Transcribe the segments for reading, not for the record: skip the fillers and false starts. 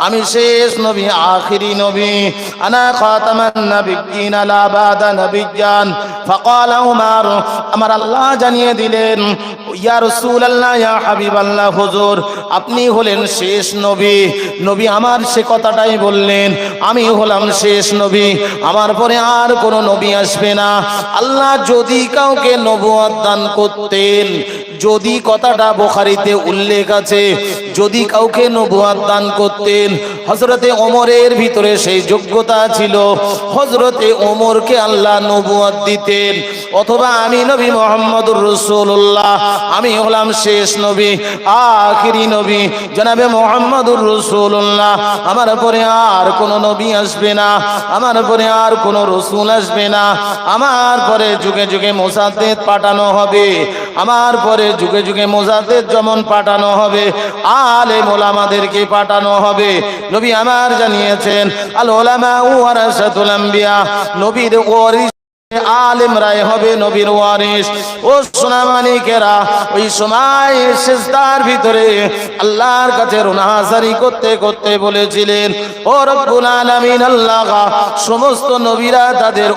আমি শেষ নবী, আখিরি নবী। আনা খাতামান নাবিয়্যিন লা বাদা নাবিয়্যান। ফাকালা উমর, আমার আল্লাহ জানিয়ে দিলেন, ইয়া রাসূলুল্লাহ, ইয়া হাবিবাল্লাহ, হুজুর আপনি হলেন শেষ নবী। নবী আমার সে কথাটাই বললেন, আমি হলাম শেষ নবী, আমার পরে আর কোনো নবী আসবে না। আল্লাহ যদি কাউকে নবুয়ত দান করতেন, যদি কথাটা বুখারীতে উল্লেখ আছে, যদি কাউকে নবুয়ত দান করতেন, হযরতে ওমরের ভিতরে সেই যোগ্যতা ছিল, হযরতে ওমরকে আল্লাহ নবুয়ত দিতেন। অথবা আমি নবী মুহাম্মদুর রাসূলুল্লাহ, আমি হলাম শেষ নবী, আখিরি নবী, জনাবে মুহাম্মদুর রাসূলুল্লাহ, আমার পরে আর কোনো নবী আসবে না, আমার পরে আর কোনো রাসূল আসবে না, আমার পরে যুগে যুগে মুজাদ্দিদ পাঠানো হবে, আমার পরে যুগে যুগে মুজাদ্দিদ যেমন পাঠানো হবে, আলেম ওলামাদেরকে পাঠানো হবে। নবী আমার জানিয়েছেন, আল উলামা ওয়ারাসাতুল আম্বিয়া, নবীর ওয়ারিস আলেমরাই হবে নবীর ওয়ারিস। ও সোনামানিকেরা, ওই সময় সিজদার ভিতরে আল্লাহর কাছে রুনাজারি করতে করতে বলেছিলেন, ও রব্বুল আলামিন, আল্লাহ সমস্ত নবীরা তাদের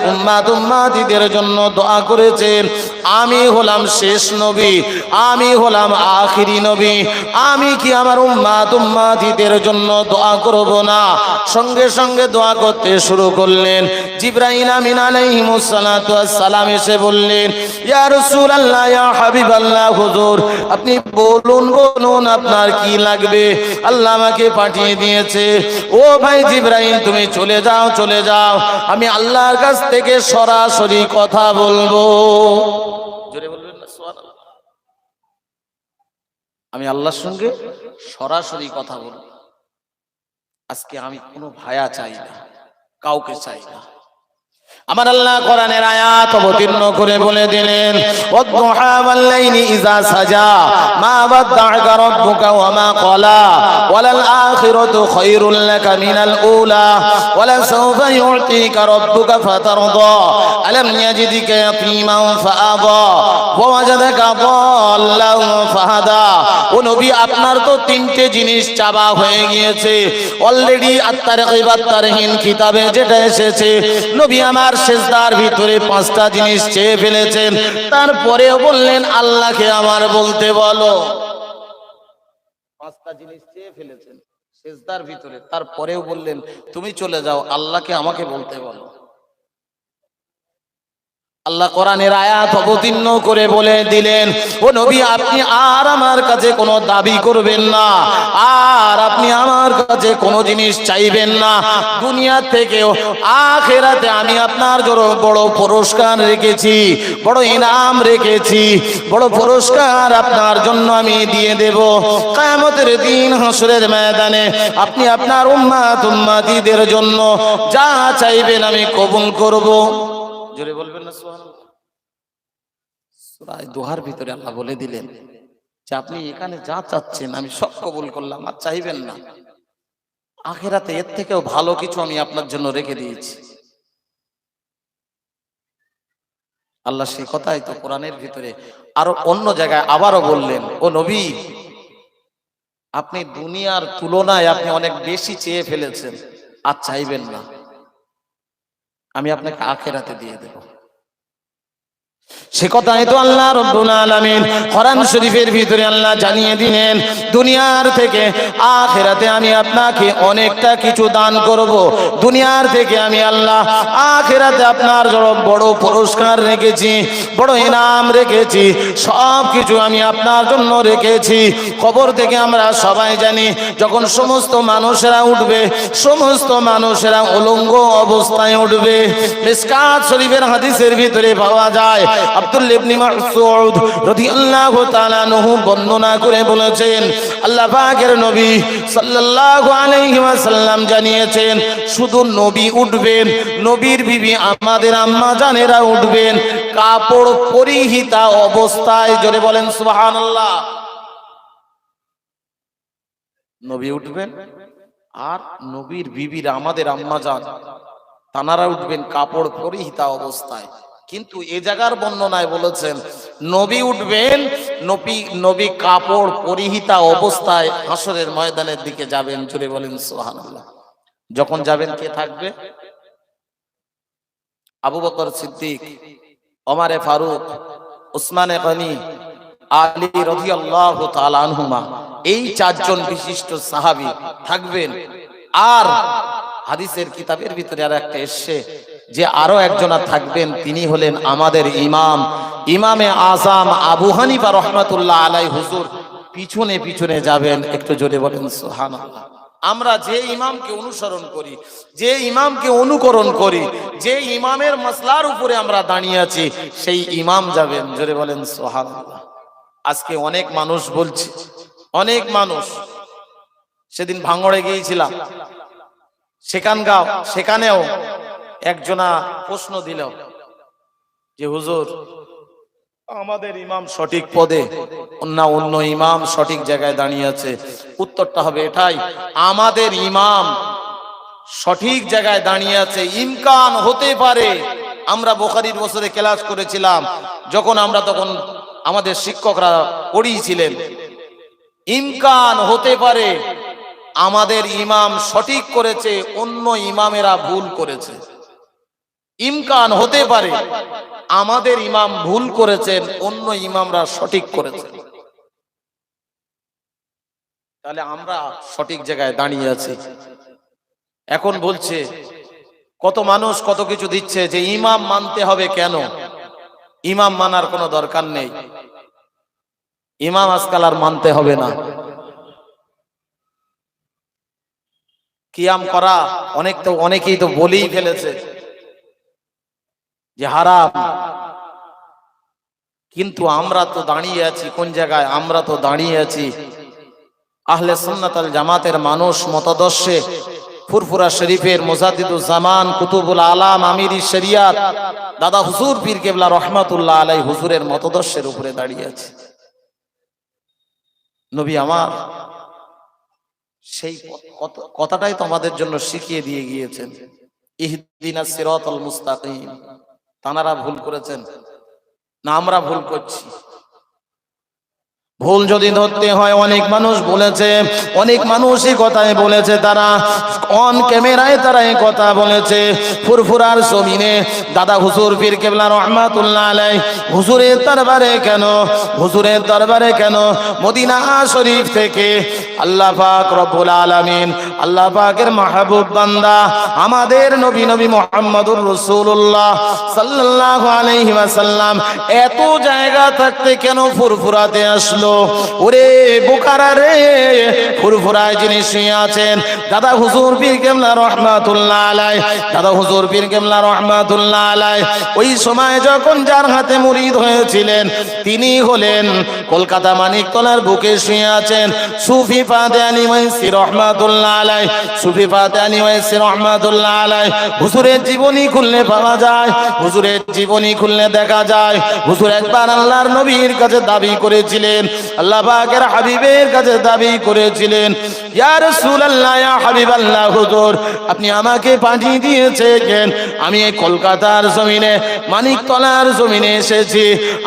উম্মাতিদের জন্য দোয়া করেছেন, আমি হলাম শেষ নবী, আমি হলাম আখিরি নবী, আমি কি আমার উম্মাতিদের জন্য দোয়া করব না? সঙ্গে সঙ্গে দোয়া করতে শুরু করলেন। জিবরাইল আমিন আলাইহিস সালাতু ওয়াস সালাম এসে বললেন, ইয়া রাসূলুল্লাহ, ইয়া হাবিবাল্লাহ, হুজুর আপনি বলুন বলুন আপনার কি লাগবে, আল্লাহ আমাকে পাঠিয়ে দিয়েছে। ও ভাই জিবরাইল, তুমি চলে যাও চলে যাও, আমি আল্লাহর কাছ থেকে সরাসরি কথা বলবো। জোরে বলবেন না সুবহানাল্লাহ। আমি আল্লাহর সঙ্গে সরাসরি কথা বলবো। আজকে আমি কোনো ভায়া চাই না, কাউকে চাই না। আমার আল্লাহ কোরআনের আয়াত অবতীর্ণ করে বলে দিলেন, ওয়াদ-দুহা ওয়াল-লাইলি ইযা সাজা মা ওয়াদ্দা'আকা রাব্বুকা ওয়া মা ক্বালা ওয়ালাল আখিরাতু খায়রুল লাকা মিনাল উলা ওয়ালা সাওফা ইউ'তিকা রাব্বুকা ফাতারদা আলাম ইয়াজিদকা ইয়াতীমান ফাআদা ওয়া ওয়াজাদাকা দাল্লান ফাহাদা। ও নবী, আপনার তো তিনটে জিনিস চাওয়া হয়ে গিয়েছে অলরেডি। আত-তারগীব আত-তারহীব কিতাবে যেটা এসেছে, নবী আমার সিজদার ভিতরে পাঁচটা জিনিস চেয়ে ফেলেছেন, তারপরেও বললেন আল্লাহকে আমার বলতে বলো। পাঁচটা জিনিস চেয়ে ফেলেছেন সিজদার ভিতরে, তারপরেও বললেন তুমি চলে যাও, আল্লাহকে আমাকে বলতে বলো। আল্লাহ কোরআনের আয়াত অবতীর্ণ করে বলে দিলেন, ও নবী আপনি আর আমার কাছে কোনো দাবি করবেন না, আর আপনি আমার কাছে কোনো জিনিস চাইবেন না। দুনিয়া থেকেও আখিরাতে আমি আপনার জন্য বড় পুরস্কার রেখেছি, বড় ইনাম রেখেছি, বড় পুরস্কার আপনার জন্য আমি দিয়ে দেব। কিয়ামতের দিন হাসরের ময়দানে আপনি আপনার উম্মাতিদের জন্য যা চাইবেন আমি কবুল করব। জোরে বলবেন না সুবহানাল্লাহ। সূরা দুহার ভিতরে আল্লাহ বলে দিলেন যে আপনি এখানে যা চাচ্ছেন আমি সব কবুল করলাম, আর চাইবেন না। আখিরাতে এর থেকেও ভালো কিছু আমি আপনার জন্য রেখে দিয়েছি। আল্লাহ সেই কথাই তো কোরআনের ভিতরে আরো অন্য জায়গায় আবারও বললেন, ও নবী আপনি দুনিয়ার তুলনায় আপনি অনেক বেশি চেয়ে ফেলেছেন, আর চাইবেন না, আমি আপনাকে আখিরাতে দিয়ে দেব। সে কথাই তো আল্লাহ রাব্বুল আলামিন কোরআন শরীফের ভিতরে আল্লাহ জানিয়ে দিলেন, দুনিয়ার থেকে আখিরাতে আমি আপনাকে অনেকটা কিছু দান করব। দুনিয়ার থেকে আমি আল্লাহ আখিরাতে আপনার জন্য বড় পুরস্কার রেখেছি, বড় ইনাম রেখেছি, সব কিছু আমি আপনার জন্য রেখেছি। কবর থেকে আমরা সবাই জানি যখন সমস্ত মানুষেরা উঠবে, সমস্ত মানুষেরা উলঙ্গ অবস্থায় উঠবে। মিশকাত শরীফের হাদিসের ভিতরে পাওয়া যায়, আব্দুল্লাহ ইবনে মাসউদ রাদিয়াল্লাহু তাআলা আনহু বর্ণনা করে বলেছেন, আল্লাহ পাকের নবী সাল্লাল্লাহু আলাইহি ওয়াসাল্লাম জানিয়েছেন, শুধু নবী উঠবেন, নবীর বিবি আমাদের আম্মা জানেরা উঠবেন কাপড় পরিহিতা অবস্থায়। জোরে বলেন সুবহানাল্লাহ। নবী উঠবেন আর নবীর বিবিরা আমাদের আম্মা জান তানারা উঠবেন কাপড় পরিহিতা অবস্থায়। কিন্তু এ জায়গার বর্ণনায় বলেছেন নবী উঠবেন, নবী কাপড় পরিহিতা অবস্থায় হাসরের ময়দানের দিকে যাবেন। জোরে বলেন সুবহানাল্লাহ। যখন যাবেন কে থাকবে? আবু বকর সিদ্দিক, ওমরে ফারুক, উসমানে গনি, আলী রাদিয়াল্লাহু তাআলা আনহুমা, এই চারজন বিশিষ্ট সাহাবী থাকবেন। আর হাদিসের কিতাবের ভিতরে আর একটা এসছে যে আরো একজন থাকবেন, তিনি হলেন আমাদের ইমামে আযম আবু হানিফা রাহমাতুল্লাহ আলাইহি হুজুর পিছনে পিছনে যাবেন। একটু জোরে বলেন সুবহানাল্লাহ। আমরা যে ইমামকে অনুসরণ করি, যে ইমামকে অনুকরণ করি, যে ইমামের মাসলার উপরে আমরা দাঁড়িয়ে আছি, সেই ইমাম যাবেন। জোরে বলেন সুবহানাল্লাহ। আজকে অনেক মানুষ বলছে, অনেক মানুষ, সেদিন ভাঙড়ে গিয়েছিলাম, সেখানেও একজনা প্রশ্ন দিল যে হুজুর আমাদের ইমাম সঠিক পদে না অন্য ইমাম সঠিক জায়গায় দাঁড়িয়ে আছে? উত্তরটা হবে এটাই, আমাদের ইমাম সঠিক জায়গায় দাঁড়িয়ে আছে। ইমকান হতে পারে, আমরা বুখারীর বছরে ক্লাস করেছিলাম যখন আমরা তখন আমাদের শিক্ষকরা পড়িয়েছিলেন, ইমকান হতে পারে আমাদের ইমাম সঠিক করেছে, অন্য ইমামেরা ভুল করেছে। ইমকান হতে পারে আমাদের ইমাম ভুল করেছেন, অন্য ইমামরা সঠিক করেছেন। তাহলে আমরা সঠিক জায়গায় দাঁড়িয়ে আছি। এখন বলছে কত মানুষ কত কিছু দিচ্ছে যে ইমাম মানতে হবে। কেন? ইমাম মানার কোনো দরকার নেই, ইমাম আজকাল আর মানতে হবে না। কিয়াম করা অনেকেই তো বলেই ফেলেছে যে হারাম, কিন্তু আমরা তো দাঁড়িয়ে আছি কোন জায়গায়? আমরা তো দাঁড়িয়ে আছি আহলে সুন্নাত ওয়াল জামাতের মানুষ মতাদর্শে, ফুরফুরা শরীফের মুজাদ্দিদুজ জামান কুতুবুল আলাম আমিরি শরিয়াত দাদা হুজুর পীর কেবলা রহমাতুল্লাহ আলাইহি হুজুরের মতাদর্শের উপরে দাঁড়িয়ে আছি। নবী আমার সেই কথাটাই তো আমাদের জন্য শিখিয়ে দিয়ে গিয়েছেন, ইহদিনাস সিরাতাল মুস্তাকিম। তানারা ভুল করেছেন না আমরা ভুল করছি? ভুল যদি ধরতে হয়, অনেক মানুষ বলেছে, অনেক মানুষই কথায় বলেছে, তারা অন ক্যামেরায় তারা এই কথা বলেছে। ফুরফুরার জমিনে দাদা হুজুর পীর কেবলা রহমাতুল্লাহ আলাইহি হুজুরের দরবারে কেন, হুজুরের দরবারে কেন মদিনা শরীফ থেকে আল্লাহ পাক রব্বুল আলামিন, আল্লাহ পাকের মাহবুব বান্দা আমাদের নবী মুহাম্মদুর রাসূলুল্লাহ সাল্লাল্লাহু আলাইহি ওয়াসাল্লাম এত জায়গা থাকতে কেন ফুরফুরাতে আসলো? ওরে বোকারা রে, ফুরফুরায় যিনি শুয়ে আছেন দাদা হুজুর পীর কেবলা রহমাতুল্লাহ আলাইহি, দাদা হুজুর পীর কেবলা রহমাতুল্লাহ আলাইহি ওই সময় যখন যার হাতে মুরিদ হয়েছিলেন তিনি হলেন কলকাতা মানিকতলার বুকে শুয়ে আছেন সুফি ফাতে আলী ওয়াইসি রহমাতুল্লাহ আলাইহি। সুফি ফাতে আলী ওয়াইসি রহমাতুল্লাহ আলাইহি হুজুরের জীবনী খুললে পাওয়া যায়, হুজুরের জীবনী খুললে দেখা যায় হুজুর একবার আল্লাহর নবীর কাছে দাবি করেছিলেন, আল্লাহ পাকের হাবিবের কাছে দাবি করেছিলেন, ইয়া রাসূলুল্লাহ, ইয়া হাবিবাল্লাহ, হুজুর আপনি আমাকে পাঠিয়ে দিয়েছেন, আমি এই কলকাতার জমিনে মানিকতলার জমিনে এসেছি,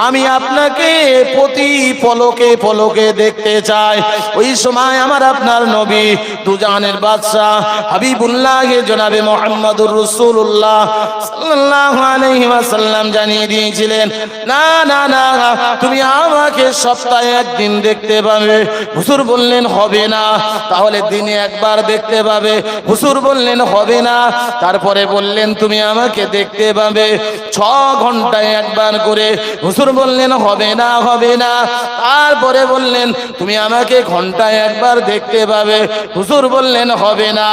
আমি আপনাকে প্রতি পলকে পলকে দেখতে চাই। ওই সময় আমার আপনার নবী দুজাহানের বাদশা হাবিবুল্লাহ জনাবে মুহাম্মদুর রাসূলুল্লাহ সাল্লাল্লাহু আলাইহি ওয়াসাল্লাম জানিয়ে দিয়েছিলেন, না না না, তুমি আমাকে সপ্তাহে একদিন দেখতে পাবে। হুজুর বললেন হবে না, তাহলে দিনে একবার দেখতে পাবে। হুজুর বললেন হবে না, তারপরে বললেন তুমি আমাকে দেখতে পাবে 6 ঘন্টায় একবার করে। হুজুর বললেন হবে না, হবে না, তারপরে বললেন তুমি আমাকে ঘন্টায় একবার দেখতে পাবে। হুজুর বললেন হবে না,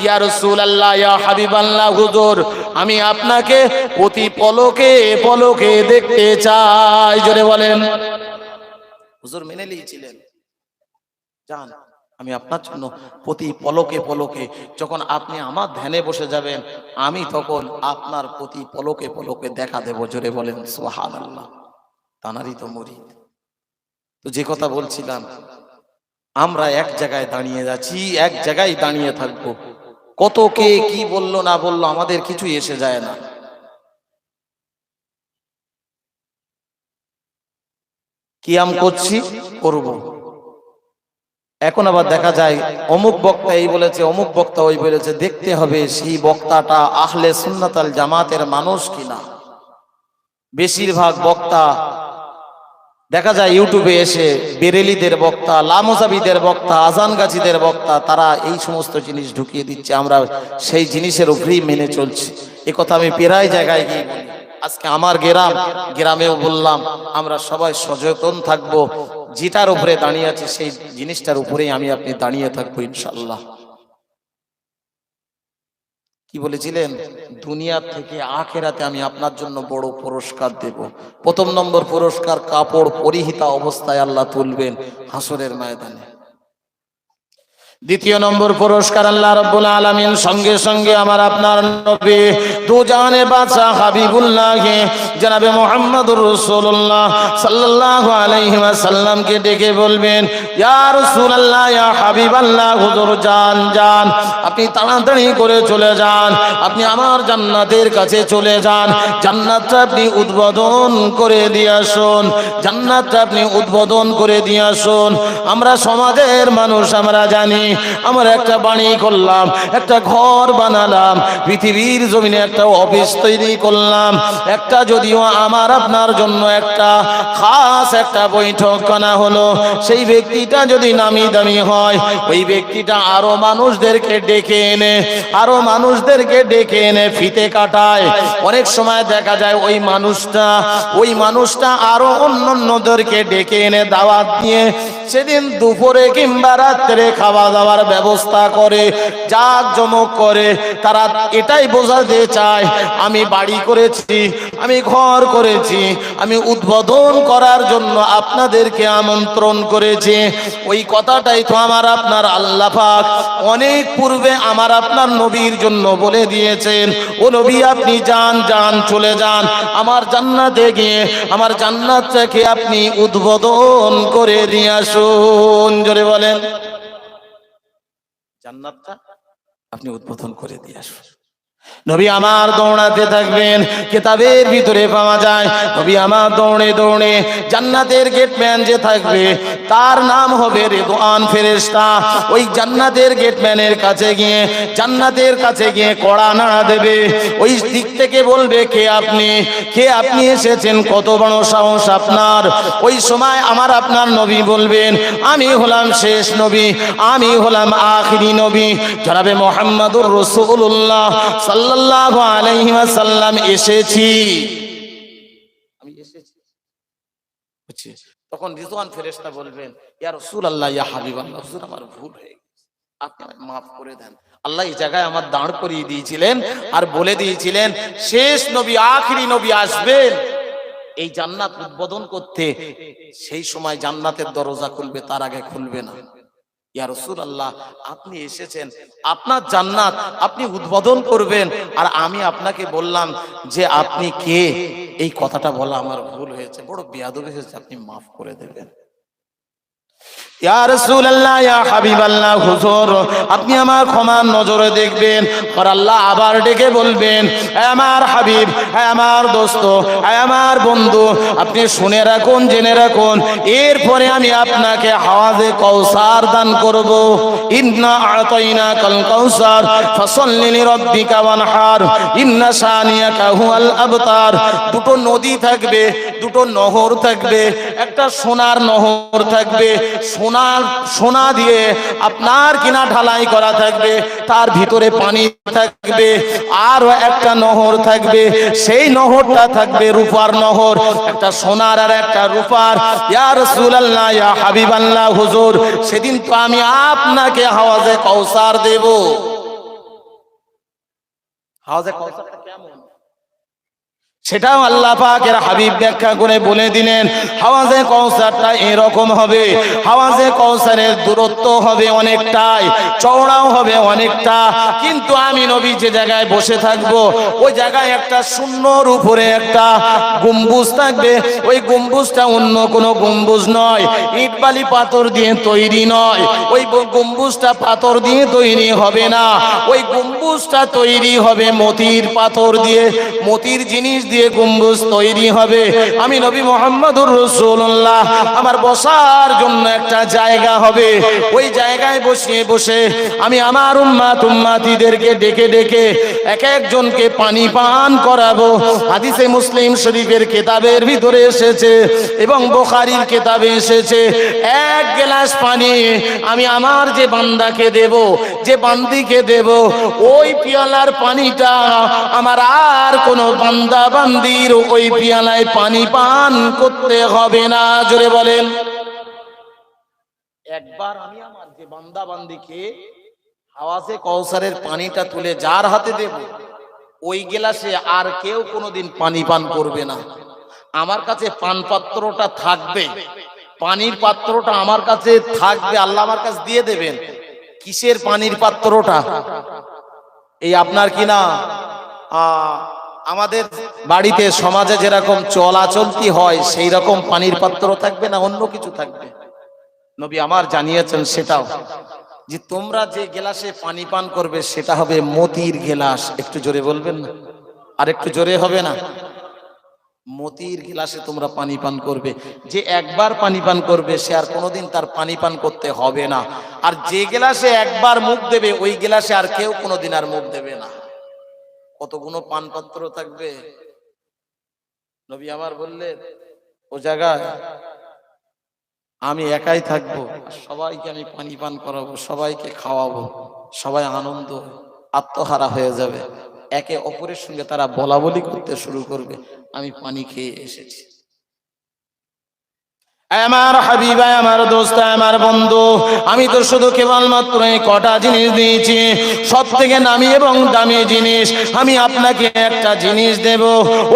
ইয়া রাসূলুল্লাহ, ইয়া হাবিবাল্লাহ, হুজুর আমি আপনাকে প্রতি পলকে পলকে দেখতে চাই। জোরে বলেন। হুজুর মেনে নিয়েছিলেন, জান আমি আপনার জন্য প্রতি পলকে পলকে, যখন আপনি আমার ধ্যানে বসে যাবেন আমি তখন আপনার প্রতি পলকে পলকে দেখা দেব। জোরে বলেন সুবহানাল্লাহ। তানারই তো মুরিদ। তো যে কথা বলছিলাম, আমরা এক জায়গায় দাঁড়িয়ে যাচ্ছি, এক জায়গায় দাঁড়িয়ে থাকবো। কত কে কি বললো না বললো আমাদের কিছুই এসে যায় না। কিয়াম করছি, করব। এখন আবার দেখা যায় অমুক বক্তা এই বলেছে, অমুক বক্তা ওই বলেছে, দেখতে হবে সেই বক্তাটা আহলে সুন্নাত আল জামাতের মানুষ কিনা। বেশিরভাগ বক্তা দেখা যায় ইউটিউবে এসে বেরেলিদের বক্তা, লামোজাবিদের বক্তা, আজানগাজীদের বক্তা, তারা এই সমস্ত জিনিস ঢুকিয়ে দিচ্ছে, আমরা সেই জিনিসের উপরেই মেনে চলছি। এ কথা আমি প্রায় জায়গায় গিয়ে বলি। আজকে আমার গ্রামেও বললাম, আমরা সবাই সচেতন থাকবো, যেটার উপরে দাঁড়িয়ে আছে সেই জিনিসটার উপরেই আমি আপনি দাঁড়িয়ে থাকবো ইনশাআল্লাহ। কি বলেছিলেন? দুনিয়া থেকে আখেরাতে আমি আপনার জন্য বড় পুরস্কার দেব। প্রথম নম্বর পুরস্কার, কাপড় পরিহিতা অবস্থায় আল্লাহ তুলবেন হাসরের ময়দানে। দ্বিতীয় নম্বর পুরস্কার, আল্লাহ রাব্বুল আলামিন সঙ্গে সঙ্গে আমার আপনার নবী দুজানে বাদশা হাবিবুল্লাহ জনাবে মুহাম্মদুর রাসূলুল্লাহ সাল্লাল্লাহু আলাইহি ওয়াসাল্লামকে ডেকে বলবেন, ইয়া রাসূলুল্লাহ, ইয়া হাবিবাল্লাহ, হুজুর যান যান, আপনি তাড়াতাড়ি করে চলে যান, আপনি আমার জান্নাতের কাছে চলে যান, জান্নাতটা আপনি উদ্বোধন করে দিয়ে আসুন, জান্নাতটা আপনি উদ্বোধন করে দিয়ে আসুন। আমরা সমাজের মানুষ, আমরা জানি আমরা একটা বাড়ি করলাম, একটা ঘর বানালাম, পৃথিবীর জমিনে একটা অফিস তৈরি করলাম, একটা যদিও আমার আপনার জন্য একটা খাস একটা বৈঠক করা হলো, সেই ব্যক্তিটা যদি নামি দামি হয়, ওই ব্যক্তিটা আরো মানুষদেরকে ডেকে এনে ফিতে কাটায়। অনেক সময় দেখা যায় ওই মানুষটা আরো অন্যদেরকে ডেকে এনে দাওয়াত দিয়ে সেদিন দুপুরে কিংবা রাত্রে খাওয়া দাওয়ার ব্যবস্থা করে, জাঁকজমক করে। তারা এটাই বোঝাতে চায়, আমি বাড়ি করেছি, আমি ঘর করেছি, আমি উদ্বোধন করার জন্য আপনাদেরকে আমন্ত্রণ করেছি। ওই কথাটাই তো আমার আপনার আল্লাহ পাক অনেক পূর্বে আমার আপনার নবীর জন্য বলে দিয়েছেন, ও নবী আপনি যান যান, চলে যান, আমার জান্নাতে গিয়ে আমার জান্নাতটাকে আপনি উদ্বোধন করে দিয়ে আসুন। জোরে বলেন, জান্নাতটা আপনি উদ্বোধন করে দিয়ে আসুন। নবী আমার দৌড়াতে থাকবেন, কিতাবের ভিতরে পাওয়া যায় নবী আমার দৌড়ে দৌড়ে জান্নাতের গেটম্যান যে থাকবে তার নাম হবে রিদওয়ান ফেরেশতা। ওই জান্নাতের গেটম্যানের কাছে গিয়ে কড়া নাড়া দেবে, ওই দিক থেকে বলবে, কে আপনি এসেছেন, কত বড় সাহস আপনার। ওই সময় আমার আপনার নবী বলবেন, আমি হলাম শেষ নবী, আমি হলাম আখিরি নবী, জনাবে মুহাম্মদুর রাসূলুল্লাহ সাল্লাল্লাহু আলাইহি ওয়াসাল্লাম এসেছি, আমি এসেছি। তখন রিদওয়ান ফেরেশতা বলবেন, ইয়া রাসূলুল্লাহ, ইয়া হাবিবাল্লাহ, হুজুর আমার ভুল হয়ে গেছে, আপনি আমায় maaf করে দেন। আল্লাহ এই জায়গায় আমার দাঁড় করিয়ে দিয়েছিলেন আর বলে দিয়েছিলেন শেষ নবী আখিরি নবী আসবেন এই জান্নাত উদ্বোধন করতে। সেই সময় জান্নাতের দরজা খুলবে, তার আগে খুলবে না। ইয়া রাসূলুল্লাহ, আপনি এসেছেন, আপনার জান্নাত আপনি উদ্বোধন করবেন, আর আমি আপনাকে বললাম যে আপনি কে। এই কথাটা বলা আমার ভুল হয়েছে, বড় বেয়াদবি হয়েছে, আপনি maaf করে দেবেন। ইয়া রাসূলুল্লাহ, ইয়া হাবিবাল্লাহ, হুজুর আপনি আমার ক্ষমার নজরে দেখবেন। আর আল্লাহ আবার ডেকে বলবেন, হে আমার হাবিব, হে আমার দোস্ত, হে আমার বন্ধু, আপনি শুনে রাখুন, জেনে রাখুন, এরপরে আমি আপনাকে হাওয়াজে কাউসার দান করব। ইন্না আতাইনাকাল কাউসার ফাসাল্লি লিরাব্বিকা ওয়ানহার ইন্না শানিয়াকা হুয়াল আবতার। দুটো নদী থাকবে, দুটো নহর থাকবে, একটা সোনার নহর থাকবে, সোনা দিয়ে আপনার কিনা ঢালাই করা থাকবে, তার ভিতরে পানি থাকবে, আর একটা নহর থাকবে, সেই নহরটা থাকবে রূপার নহর, একটা সোনার আর একটা রূপার। ইয়া রাসূলুল্লাহ, ইয়া হাবিবাল্লাহ, হুজুর সেদিন তো আমি আপনাকে হাওয়াজে কাউসার দেব। হাওয়াজে কাউসারটা কেমন সেটাও আল্লাহ পাকের হাবিব ব্যাখ্যা করে বলে দিলেন। হাওয়াজে কাউসারটা এরকম হবে, হাওয়াজে কাউসারের দূরত্ব হবে অনেকটাই, চওড়াও হবে অনেকটা, কিন্তু আমি নবী যে জায়গায় বসে থাকবো ওই জায়গায় একটা শূন্যর উপরে একটা গম্বুজ থাকবে। ওই গম্বুজটা অন্য কোনো গম্বুজ নয়, ইট বালি পাথর দিয়ে তৈরি নয়, ওই গম্বুজটা পাথর দিয়ে তৈরি হবে না, ওই গম্বুজটা তৈরি হবে মতির পাথর দিয়ে, মতির জিনিস দিয়ে গম্বুজ তৈরি হবে। আমি নবী মুহাম্মদুর রাসূলুল্লাহ আমার বসার জন্য একটা জায়গা হবে। ওই জায়গায় বসে আমি আমার উম্মাতিদেরকে ডেকে ডেকে এক একজনকে পানি পান করাবো। হাদিসে মুসলিম শরীফের কিতাবের ভিতরে এসেছে এবং বুখারীর কিতাবে এসেছে, এক গ্লাস পানি আমি আমার যে বান্দাকে দেব, যে বান্দিকে দেব, ওই পিয়ালার পানিটা আমার আর কোনো বান্দা বান্দির ওই পিয়ালায় পানি পান করতে হবে না। জোরে বলেন। একবার আমি আমার যে বান্দা বান্দিকে হাওয়াজে কাউসারের পানিটা তুলে যার হাতে দেব, ওই গ্লাসে আর কেউ কোনোদিন পানি পান করবে না। আমার কাছে পান পাত্রটা থাকবে, পানির পাত্রটা আমার কাছে থাকবে, আল্লাহ আমার কাছে দিয়ে দেবেন। কিসের পানির পাত্রটা? এই আপনার কিনা আমাদের বাড়িতে সমাজে যেরকম চলাচলতি হয় সেই রকম পানির পাত্র থাকবে, না অন্য কিছু থাকবে? নবী আমার জানিয়েছেন সেটাও, যে তোমরা যে গ্লাসে পানি পান করবে সেটা হবে মতির গ্লাস। একটু জোরে বলবেন না? আর একটু জোরে হবে না? মতির গ্লাসে তোমরা পানি পান করবে। যে একবার পানি পান করবে সে আর কোনোদিন তার পানি পান করতে হবে না। আর যে গ্লাসে একবার মুখ দেবে ওই গ্লাসে আর কেউ কোনোদিন আর মুখ দেবে না। কতগুলো পান পাত্র থাকবে? নবী আমার বললেন ও জায়গায় আমি একাই থাকবো, সবাইকে আমি পানি পান করাবো, সবাইকে খাওয়াবো, সবাই আনন্দ আত্মহারা হয়ে যাবে। একে অপরের সঙ্গে তারা বলা বলি করতে শুরু করবে, আমি পানি খেয়ে এসেছি। আমার হাবিব, আমার দোস্ত, আমার বন্ধু, আমি তো শুধু কেবলমাত্র এই কটা জিনিস দিয়েছি, সব থেকে নামি এবং দামি জিনিস। আমি আপনাকে একটা জিনিস দেব।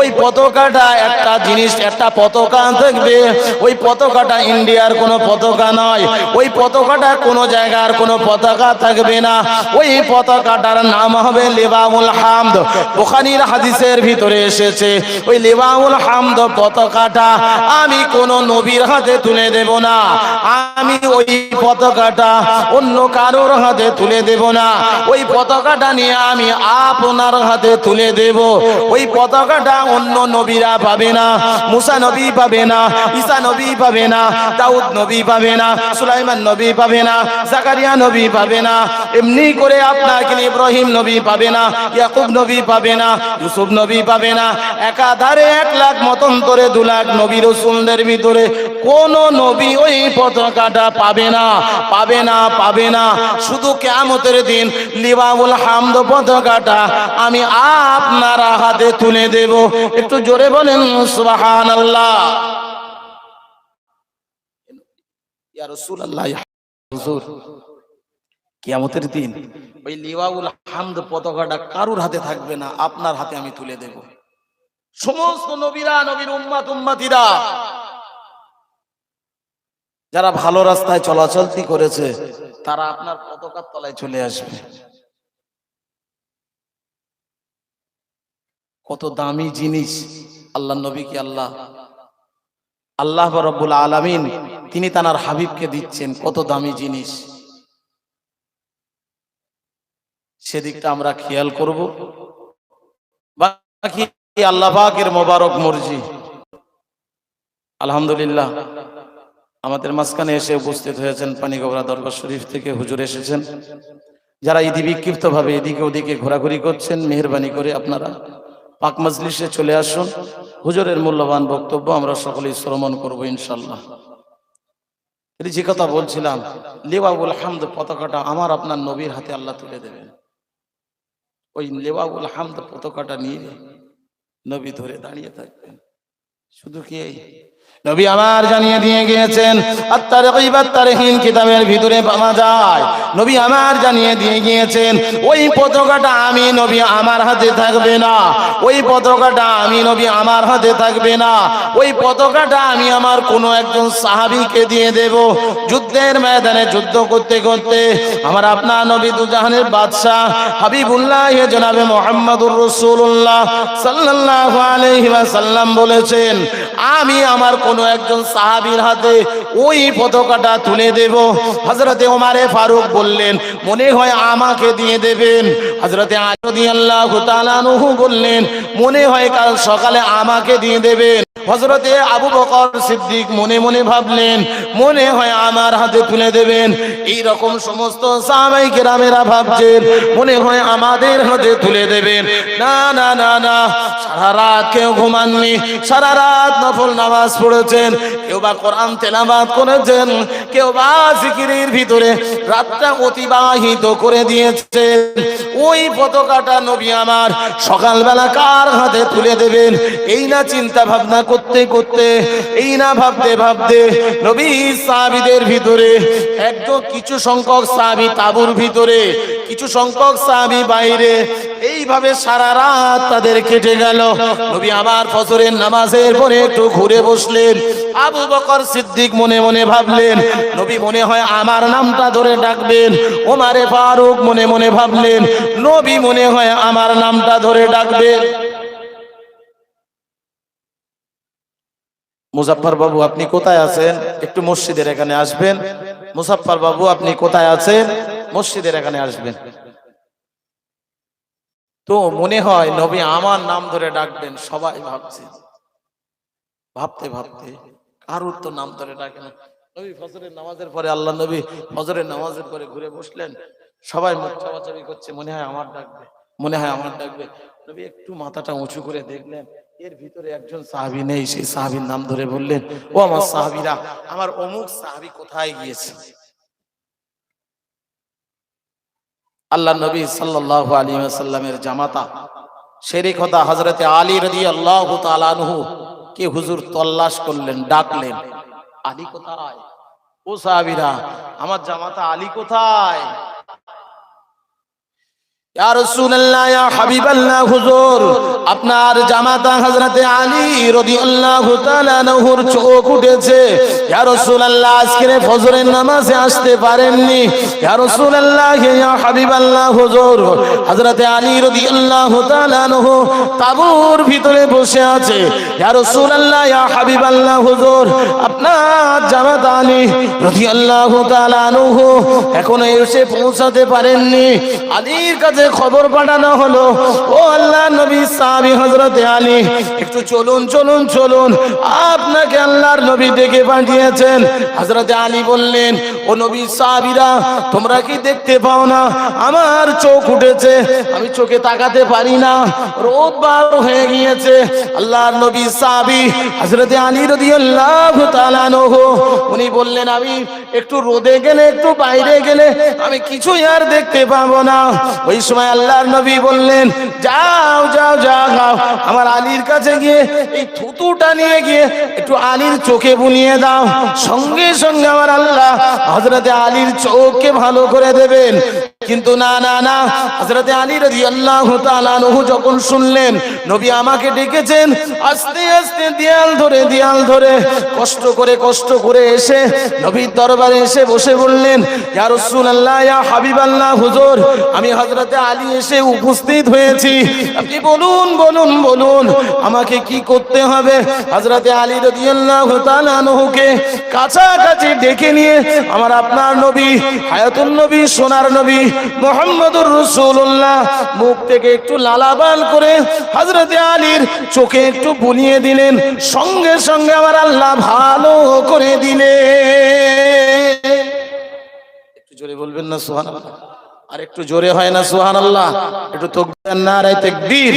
ওই পতাকাটা একটা জিনিস, একটা পতাকা থাকবে। ওই পতাকাটা ইন্ডিয়ার কোনো পতাকা নয়, ওই পতাকাটা কোনো জায়গার কোনো পতাকা থাকবে না। ওই পতাকাটার নাম হবে লিওয়াউল হামদ। বুখারীর হাদিসের ভিতরে এসেছে, ওই লিওয়াউল হামদ পতাকাটা আমি কোন নবীর হাতে তুলে দেব না। আমি ওই পতাকাটা অন্য কারোর হাতে তুলে দেব না। ওই পতাকাটা নিয়ে আমি আপনার হাতে তুলে দেব। ওই পতাকাটা অন্য নবীরা পাবে না। মুসা নবী পাবে না, ঈসা নবী পাবে না, দাউদ নবী পাবে না, সুলাইমান নবী পাবে না, জাকারিয়া নবী পাবে না। এমনি করে আপনাকে ইব্রাহিম নবী পাবে না, ইয়াকুব নবী পাবে না, ইউসুফ নবী পাবে না। একাধারে 1 লাখ মতন্তরে 2 লাখ নবী রাসূলদের ভিতরে কোন নবী ওই পতাকাটা পাবে না, পাবে না, পাবে না। শুধু কিয়ামতের দিন লিওয়াউল হামদ পতাকাটা আমি আপনার হাতে তুলে দেব। একটু জোরে বলেন সুবহানাল্লাহ। ইয়া রাসূলুল্লাহ, ইয়া হুজুর, কিয়ামতের দিন ওই লিওয়াউল হামদ পতাকাটা কারুর হাতে থাকবে না, আপনার হাতে আমি তুলে দেব। সমস্ত নবীরা, নবীর উম্মতিরা যারা ভালো রাস্তায় চলাচলতি করেছে তারা আপনার পতাকার তলায় চলে আসবে। কত দামি জিনিস আল্লাহ নবীকে আল্লাহ রাব্বুল আলামিন তিনি তার হাবিবকে দিচ্ছেন, কত দামি জিনিস। সেদিকটা আমরা খেয়াল করব। বাকি আল্লাহ পাকের মোবারক মর্জি। আলহামদুলিল্লাহ, আমাদের মাঝখানে এসে উপস্থিত হয়েছেন পানিগোবরা দরবার শরীফ থেকে হুজুর এসেছেন। যারা ইতি বিক্ষিপ্ত ভাবে এদিকে ওদিকে ঘোরাঘুরি করছেন, মেহেরবানি করে আপনারা পাক মজলিসে চলে আসুন। হুজুরের মূল্যবান বক্তব্য আমরা সকলেই শ্রবণ করব ইনশাআল্লাহ। যে কথা বলছিলাম, লিওয়াউল হামদ পতাকাটা আমার আপনার নবীর হাতে আল্লাহ তুলে দেবেন। ওই লিওয়াউল হামদ পতাকাটা নিয়ে নবী ধরে দাঁড়িয়ে থাকবেন। শুধু কি নবী আমার জানিয়ে দিয়ে গিয়েছেন, আত-তারগীব আত-তারহীব কিতাবের ভিতরে পাওয়া যায়। নবী আমার জানিয়ে দিয়ে গিয়েছেন ওই পতাকাটা আমি নবী আমার হাতে থাকবে না। ওই পতাকাটা আমি নবী আমার হাতে থাকবে না। ওই পতাকাটা আমি আমার কোনো একজন সাহাবীকে দিয়ে দেব। যুদ্ধের ময়দানে যুদ্ধ করতে করতে আমার আপনার নবী দুজাহানের বাদশা হাবিবুল্লাহ জনাবে মুহাম্মদুর রাসূলুল্লাহ সাল্লাল্লাহু আলাইহি ওয়াসাল্লাম বলেছেন, আমি আমার কোনো একজন সাহাবীর হাতে ওই পতাকাটা তুলে দেব। হযরতে ওমরে ফারুক বললেন, মনে হয় আমাকে দিয়ে দেবেন। হযরতে আলী রাদিয়াল্লাহু তাআলা আনহু বললেন, মনে হয় কাল সকালে আমাকে দিয়ে দেবেন। হযরতে আবু বকর সিদ্দিক মনে মনে ভাবলেন, মনে হয় আমার হাতে তুলে দেবেন। এই রকম সমস্ত সাহাবায়ে কেরামেরা ভাবছেন, মনে হয় আমাদের হাতে তুলে দেবেন। না না না না, সারা রাত কেউ ঘুমাননি, সারা রাত নফল নামাজ পড়েছেন, কেউ বা কোরআন তেলাওয়াত করেছেন, কেউ বা জিকিরের ভিতরে রাতটা অতিবাহিত করে দিয়েছেন। ওই পতাকাটা নবী আমার সকালবেলা কার হাতে তুলে দেবেন, এই না চিন্তা ভাবনা করতে করতে, এই না ভাবতে ভাবতে নবী সাহাবীদের ভিতরে একদম কিছু সংখ্যক সাহাবী তাঁবুর ভিতরে, কিছু সংখ্যক সাহাবী বাইরে, এইভাবে সারা রাত তাদের কেটে গেল। নবী আবার ফজরের নামাজের পরে একটু ঘুরে বসলেন। আবু বকর সিদ্দিক মনে মনে ভাবলেন, নবী মনে হয় আমার নামটা ধরে ডাকবেন। ওমরে ফারুক মনে মনে ভাবলেন, নবী মনে হয় আমার নামটা ধরে ডাকবেন। মুজাফফর বাবু আপনি কোথায় আছেন? একটু মসজিদের এখানে আসবেন। মুজাফফর বাবু আপনি কোথায় আছেন? মসজিদের এখানে আসবেন। তো মনে হয় নবী আমার নাম ধরে ডাকবেন। সবাই ভাবছে, ভাবতে ভাবতে কারুর তো নাম ধরে ডাকে না। নবী ফজরের নামাজের পরে, আল্লাহ নবী ফজরের নামাজের পরে ঘুরে বসলেন। সবাই মুখ চাওয়াচাবি করছে, মনে হয় আমার ডাকবে, মনে হয় আমার ডাকবে। নবী একটু মাথাটা উঁচু করে দেখলেন, এর ভিতরে একজন সাহাবী নেই। সেই সাহাবীর নাম ধরে বললেন, ও আমার সাহাবীরা, আমার অমুক সাহাবী কোথায় গিয়েছে? আল্লাহ নবী সাল্লাল্লাহু আলাইহি ওয়াসাল্লামের জামাতা শেরে খোদা হযরতে আলী রাদিয়াল্লাহু তাআলা আনহু কে হুজুর তল্লাশ করলেন, ডাকলেন, আলী কোথায়? ও সাহাবীরা, আমার জামাতা আলী কোথায়? ইয়া রাসূলুল্লাহ, ইয়া হাবিবাল্লাহ, হুজুর আপনার জামাতা হযরতে আলী রাদিয়াল্লাহু তাআলা আনহুর চোখ উঠেছে। ইয়া রাসূলুল্লাহ, আজকে ফজরের নামাজে আসতে পারেননি। ইয়া রাসূলুল্লাহ, ইয়া হাবিবাল্লাহ, হুজুর হযরতে আলী রাদিয়াল্লাহু তাআলা আনহু তাঁবুর ভিতরে বসে আছে। ইয়া রাসূলুল্লাহ, ইয়া হাবিবাল্লাহ, হুজুর আপনার জামাতা আলী রাদিয়াল্লাহু তাআলা আনহু এখনো এসে পৌঁছাতে পারেননি। আলীর কাছে খবর পাঠানো হলো, ও আল্লাহ নবী সাহাবী হযরতে আলী, একটু চলুন চলুন চলুন, আপনাকে আল্লাহর নবী ডেকে পাঠিয়েছেন। হযরতে আলী বললেন, ও নবী সাহাবীরা, তোমরা কি দেখতে পাও না আমার চোখ উঠেছে, আমি চোখে তাকাতে পারি না, রোদ বার হয়ে গিয়েছে। আল্লাহর নবী সাহাবী হযরতে আলী রাদিয়াল্লাহু তাআলা আনহু উনি বললেন, আমি একটু রোদে গেলে, একটু বাইরে গেলে আমি কিছুই আর দেখতে পাবো না। ওই সময় আল্লাহর নবী বললেন, যাও যাও যাও, আমার আলীর কাছে গিয়ে এই থুতুটা নিয়ে গিয়ে একটু আলীর চোখে বুলিয়ে দাও। সঙ্গে সঙ্গে আমার আল্লাহ হযরতে আলীর চোখকে ভালো করে দেবেন। কিন্তু না না না, হযরতে আলী রাদিয়াল্লাহু তাআলা আনহু যখন শুনলেন নবী আমাকে ডেকেছেন, আস্তে আস্তে দেয়াল ধরে কষ্ট করে এসে নবীর দরবারে এসে বসে বললেন, ইয়া রাসূলুল্লাহ, ইয়া হাবিবাল্লাহ, হুজুর আমি হযরতে আলী এসে উপস্থিত হয়েছি, আপনি বলুন বলুন বলুন আমাকে কি করতে হবে? হযরতে আলী রাদিয়াল্লাহু তাআলা আনহুকে কাছাকাছি ডেকে নিয়ে আমার আপনার নবী, হায়াতুন নবী, সোনার নবী মুহাম্মদুর রাসূলুল্লাহ মুখ থেকে একটু লালাবান করে হযরতে আলীর চোখে একটু বুলিয়ে দিলেন। সঙ্গে সঙ্গে আমার আল্লাহ ভালো করে দিলেন। একটু জোরে বলবেন না সুবহানাল্লাহ? আর একটু জোরে হয় না সুবহানাল্লাহ? একটু তাকবীর, নারায়ে তাকবীর।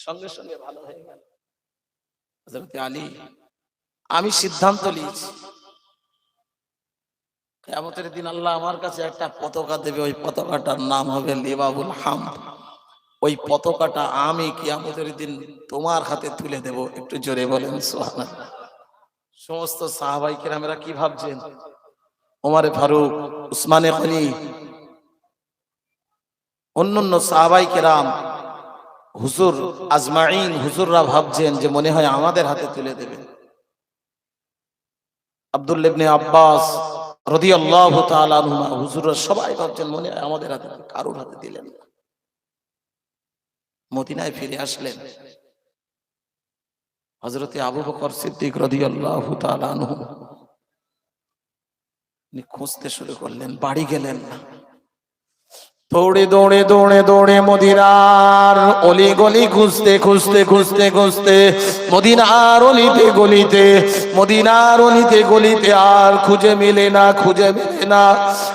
সঙ্গে সঙ্গে ভালো হয়ে গেল। হযরতে আলী, আমি সিদ্ধান্ত নিয়েছি, কিয়ামতের দিন আল্লাহ আমার কাছে একটা পতাকা দেবে, ওই পতাকাটার নাম হবে লিওয়াউল হামদ। ওই পতাকাটা আমি কিয়ামতের দিন তোমার হাতে তুলে দেব। একটু জোরে বলেন সুবহানাল্লাহ। সমস্ত সাহাবায়ে কেরামেরা কি ভাবছেন? ওমরে ফারুক, উসমানে গনি, অন্যান্য সাহাবায়ে কেরাম, হুজুর আজমাইন, হুজুররা ভাবছেন যে মনে হয় আমাদের হাতে তুলে দেবে। আব্দুল্লাহ ইবনে আব্বাস রাদিয়াল্লাহু তাআলা আনহুমা, হুজুররা সবাই ভাবছেন মনে হয় আমাদের হাতে, কারোর হাতে দিলেন না। মদিনায় ফিরে আসলেন, হযরতে আবু বকর সিদ্দিক রাদিয়াল্লাহু তাআলা আনহু খুঁজতে শুরু করলেন, বাড়ি গেলেন না। দৌড়ে দৌড়ে দৌড়ে দৌড়ে মদিনার অলি গলি খুঁজতে খুঁজতে খুঁজতে খুঁজতে মদিনার অলিতে গলিতে, মদিনার অলিতে গলিতে আর খুঁজে মেলে না, খুঁজে মেলে না।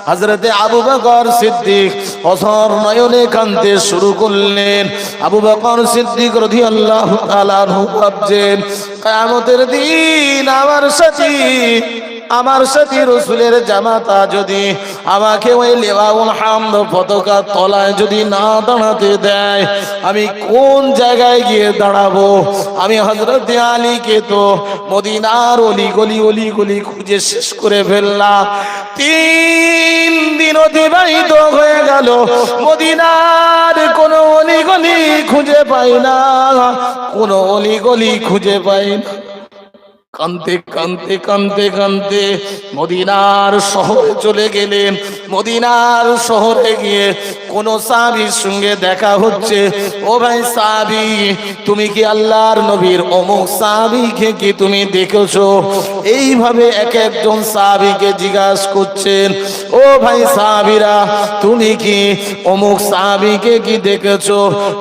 হযরতে আবু বকর সিদ্দিক অঝর নয়নে কাঁদতে শুরু করলেন। আবু বকর সিদ্দিক রাদিয়াল্লাহু তাআলা আনহু ভাবছেন, কিয়ামতের দিন আমার সাথী রাসূলের জামাতা যদি আমাকে ওই লিওয়াউল হামদ পতাকার তলায় যদি না দাঁড়াতে দেয়, আমি কোন জায়গায় গিয়ে দাঁড়াবো? আমি হযরতে আলীকে তো মদিনার অলি গলি খুঁজে শেষ করে ফেললাম। 3 দিন অতিবাহিত হয়ে গেল, মদিনার কোনো অলি গলি খুঁজে পাই না, কোনো অলি গলি খুঁজে পাই না। কানতে কানতে কানতে কানতে মদিনার শহরে চলে গেলেন। মদিনার শহরে গিয়ে কোন সাহাবীর সঙ্গে দেখা হচ্ছে। ও ভাই সাহাবী, তুমি কি আল্লাহর নবীর অমুক সাহাবীকে কি তুমি দেখেছো? এইভাবে এক একজন সাহাবীকে জিজ্ঞাসা করছেন, ও ভাই সাহাবীরা, তুমি কি অমুক সাহাবীকে কি দেখেছো?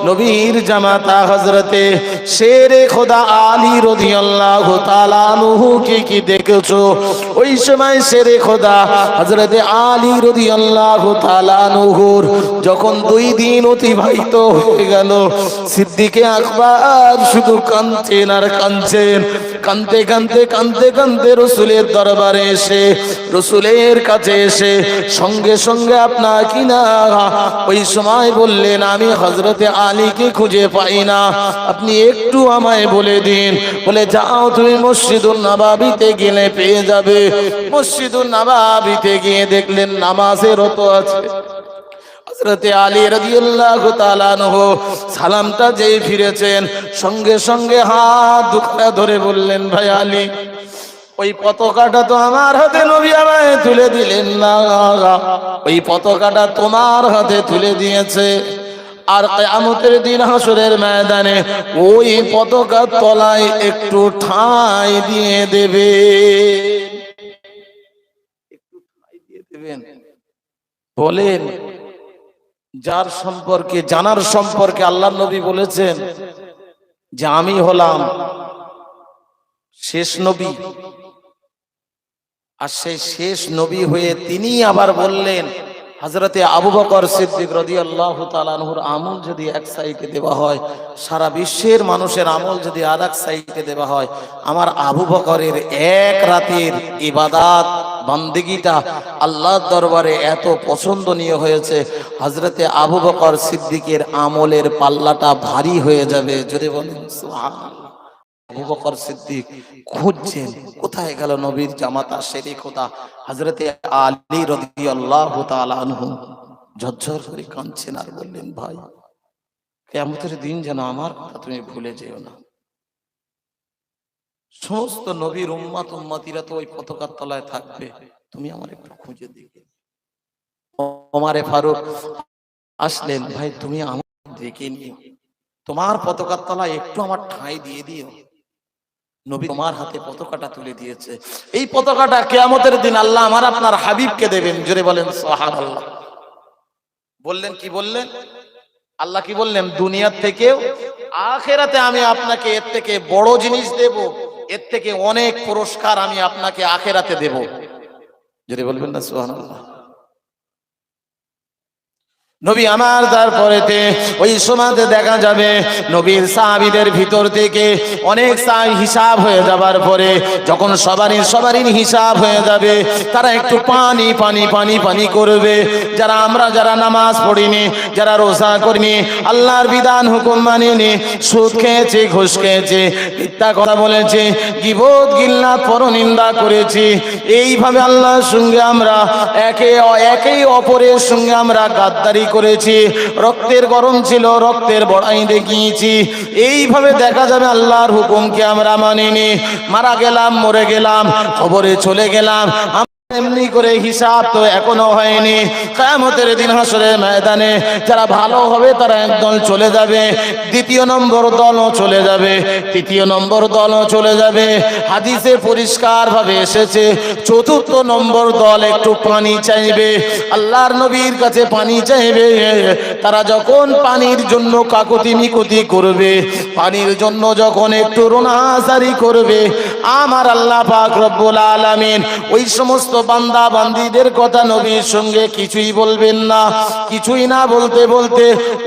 নবীর জামাতা হযরতে শেরে খোদা আলী রাদিয়াল্লাহু তাআলা আনহুকে কি দেখেছো? ওই সময় শেরে খোদা হযরতে আলী রাদিয়াল্লাহু তাআলা আনহুর যখন 2 দিন অতিবাহিত হয়ে গেল, সিদ্দিকে আকবর শুধু কাঁদছেন আর কাঁদছেন। কাঁদতে কাঁদতে কাঁদতে কাঁদতে রাসূলের দরবারে এসে, রাসূলের কাছে এসে সঙ্গে সঙ্গে আপনার কিনা ওই সময় বললেন, আমি হযরতে আলীকে খুঁজে পাই না, আপনি একটু আমায় বলে দিন। বলে, যাও তুমি মসজিদুন নববীতে গেলে পেয়ে যাবে। মসজিদুন নববীতে গিয়ে দেখলেন নামাজে রত আছে হযরতে আলী রাদিয়াল্লাহু তাআলা আনহু। সালামটা যেই ফিরেছেন, সঙ্গে সঙ্গে হাত দুখানা ধরে বললেন, ভাই আলী, ওই পতাকাটা তো আমার হাতে নবী আমায় তুলে দিলেন না, ওই পতাকাটা তোমার হাতে তুলে দিয়েছে। আর কিয়ামতের দিন হাসরের ময়দানে ওই পতাকার তলায় একটু ঠাঁই দিয়ে দেবে, একটু ঠাঁই দিয়ে দেবেন। বলেন, যার সম্পর্কে জানার সম্পর্কে আল্লাহর নবী বলেছেন যে আমি হলাম শেষ নবী, আর সেই শেষ নবী হয়ে তিনি আবার বললেন, হযরতে আবু বকর সিদ্দিক রাদিয়াল্লাহু তাআলা আনহুর আমল যদি এক সাইডে দেওয়া হয়, সারা বিশ্বের মানুষের আমল যদি আরেক সাইডে দেওয়া হয়, আমার আবু বকরের এক রাতের ইবাদত বান্দেগিটা আল্লাহর দরবারে এত পছন্দনীয় হয়েছে, হযরতে আবু বকর সিদ্দিকের আমলের পাল্লাটা ভারী হয়ে যাবে। যদি বলেন সুবহানাল্লাহ। আবু বকর সিদ্দিক খুঁজছেন, কোথায় গেল নবীর জামাতা শেরে খোদা হযরতে আলী রাদিয়াল্লাহু তাআলা আনহু। ঝরঝর করে কাঁদছেন আর বললেন, ভাই, কিয়ামতের দিন যেন আমার কথা তুমি ভুলে যেও না। সমস্ত নবীর উম্মতিরা তো ওই পতাকার তলায় থাকবে, তুমি আমার একটু খুঁজে দেখে। ওমরে ফারুক আসলেন, ভাই তুমি আমার দেখে নিও, তোমার পতাকার তলায় একটু আমার ঠাঁই দিয়ে দিও। নবী তোমার হাতে পতাকাটা তুলে দিয়েছে, এই পতাকাটা কিয়ামতের দিন আল্লাহ আমার আপনার হাবিবকে দেবেন। জোরে বলেন সুবহানাল্লাহ। বললেন কি বললেন? আল্লাহ কি বললেন? দুনিয়ার থেকেও আখিরাতে আমি আপনাকে এর থেকে বড় জিনিস দেব, এর থেকে অনেক পুরস্কার আমি আপনাকে আখিরাতে দেব। জোরে বলবেন না সুবহানাল্লাহ। নবী আমার তারপরেতে ওই সময়তে দেখা যাবে নবীর সাহাবীদের ভিতর থেকে অনেক হিসাব হয়ে যাবার পরে, যখন সবারই হিসাব হয়ে যাবে, তারা একটু পানি পানি পানি পানি করবে। যারা নামাজ পড়িনি, যারা রোজা করিনি, আল্লাহর বিধান হুকুম মানিনি, সুদ খেয়েছে, ঘুষ খেয়েছে, মিথ্যা কথা বলেছে, গীবত গিল্লাত পরনিন্দা করেছি, এইভাবে আল্লাহর সঙ্গে আমরা একে অপরের সঙ্গে আমরা গাদ্দারি করেছি, রক্তের গরম ছিল, রক্তের বড়াই দেখিয়েছি, এইভাবে দেখা যাবে আল্লাহর হুকুমকে আমরা মানিনি, মারা গেলাম, মরে গেলাম, কবরে চলে গেলাম। এমনি করে হিসাব তো এখনো হয়নি। কিয়ামতের দিন হাসরের ময়দানে যারা ভালো হবে তারা একদল চলে যাবে, দ্বিতীয় নম্বর দলও চলে যাবে, তৃতীয় নম্বর দলও চলে যাবে। হাদিসে পরিষ্কার ভাবে এসেছে চতুর্থ নম্বর দল একটু পানি চাইবে, আল্লাহর নবীর কাছে পানি চাইবে। তারা যখন পানির জন্য কাকুতি মিকুতি করবে, পানির জন্য যখন একটু রোনাজারি করবে, আমার আল্লাহ পাক রব্বুল আলামিন ওই সমস্ত বান্দা বান্দীদের কথা নবীর সঙ্গে কিছুই বলবেন না। কিছুই না বলতে বলতে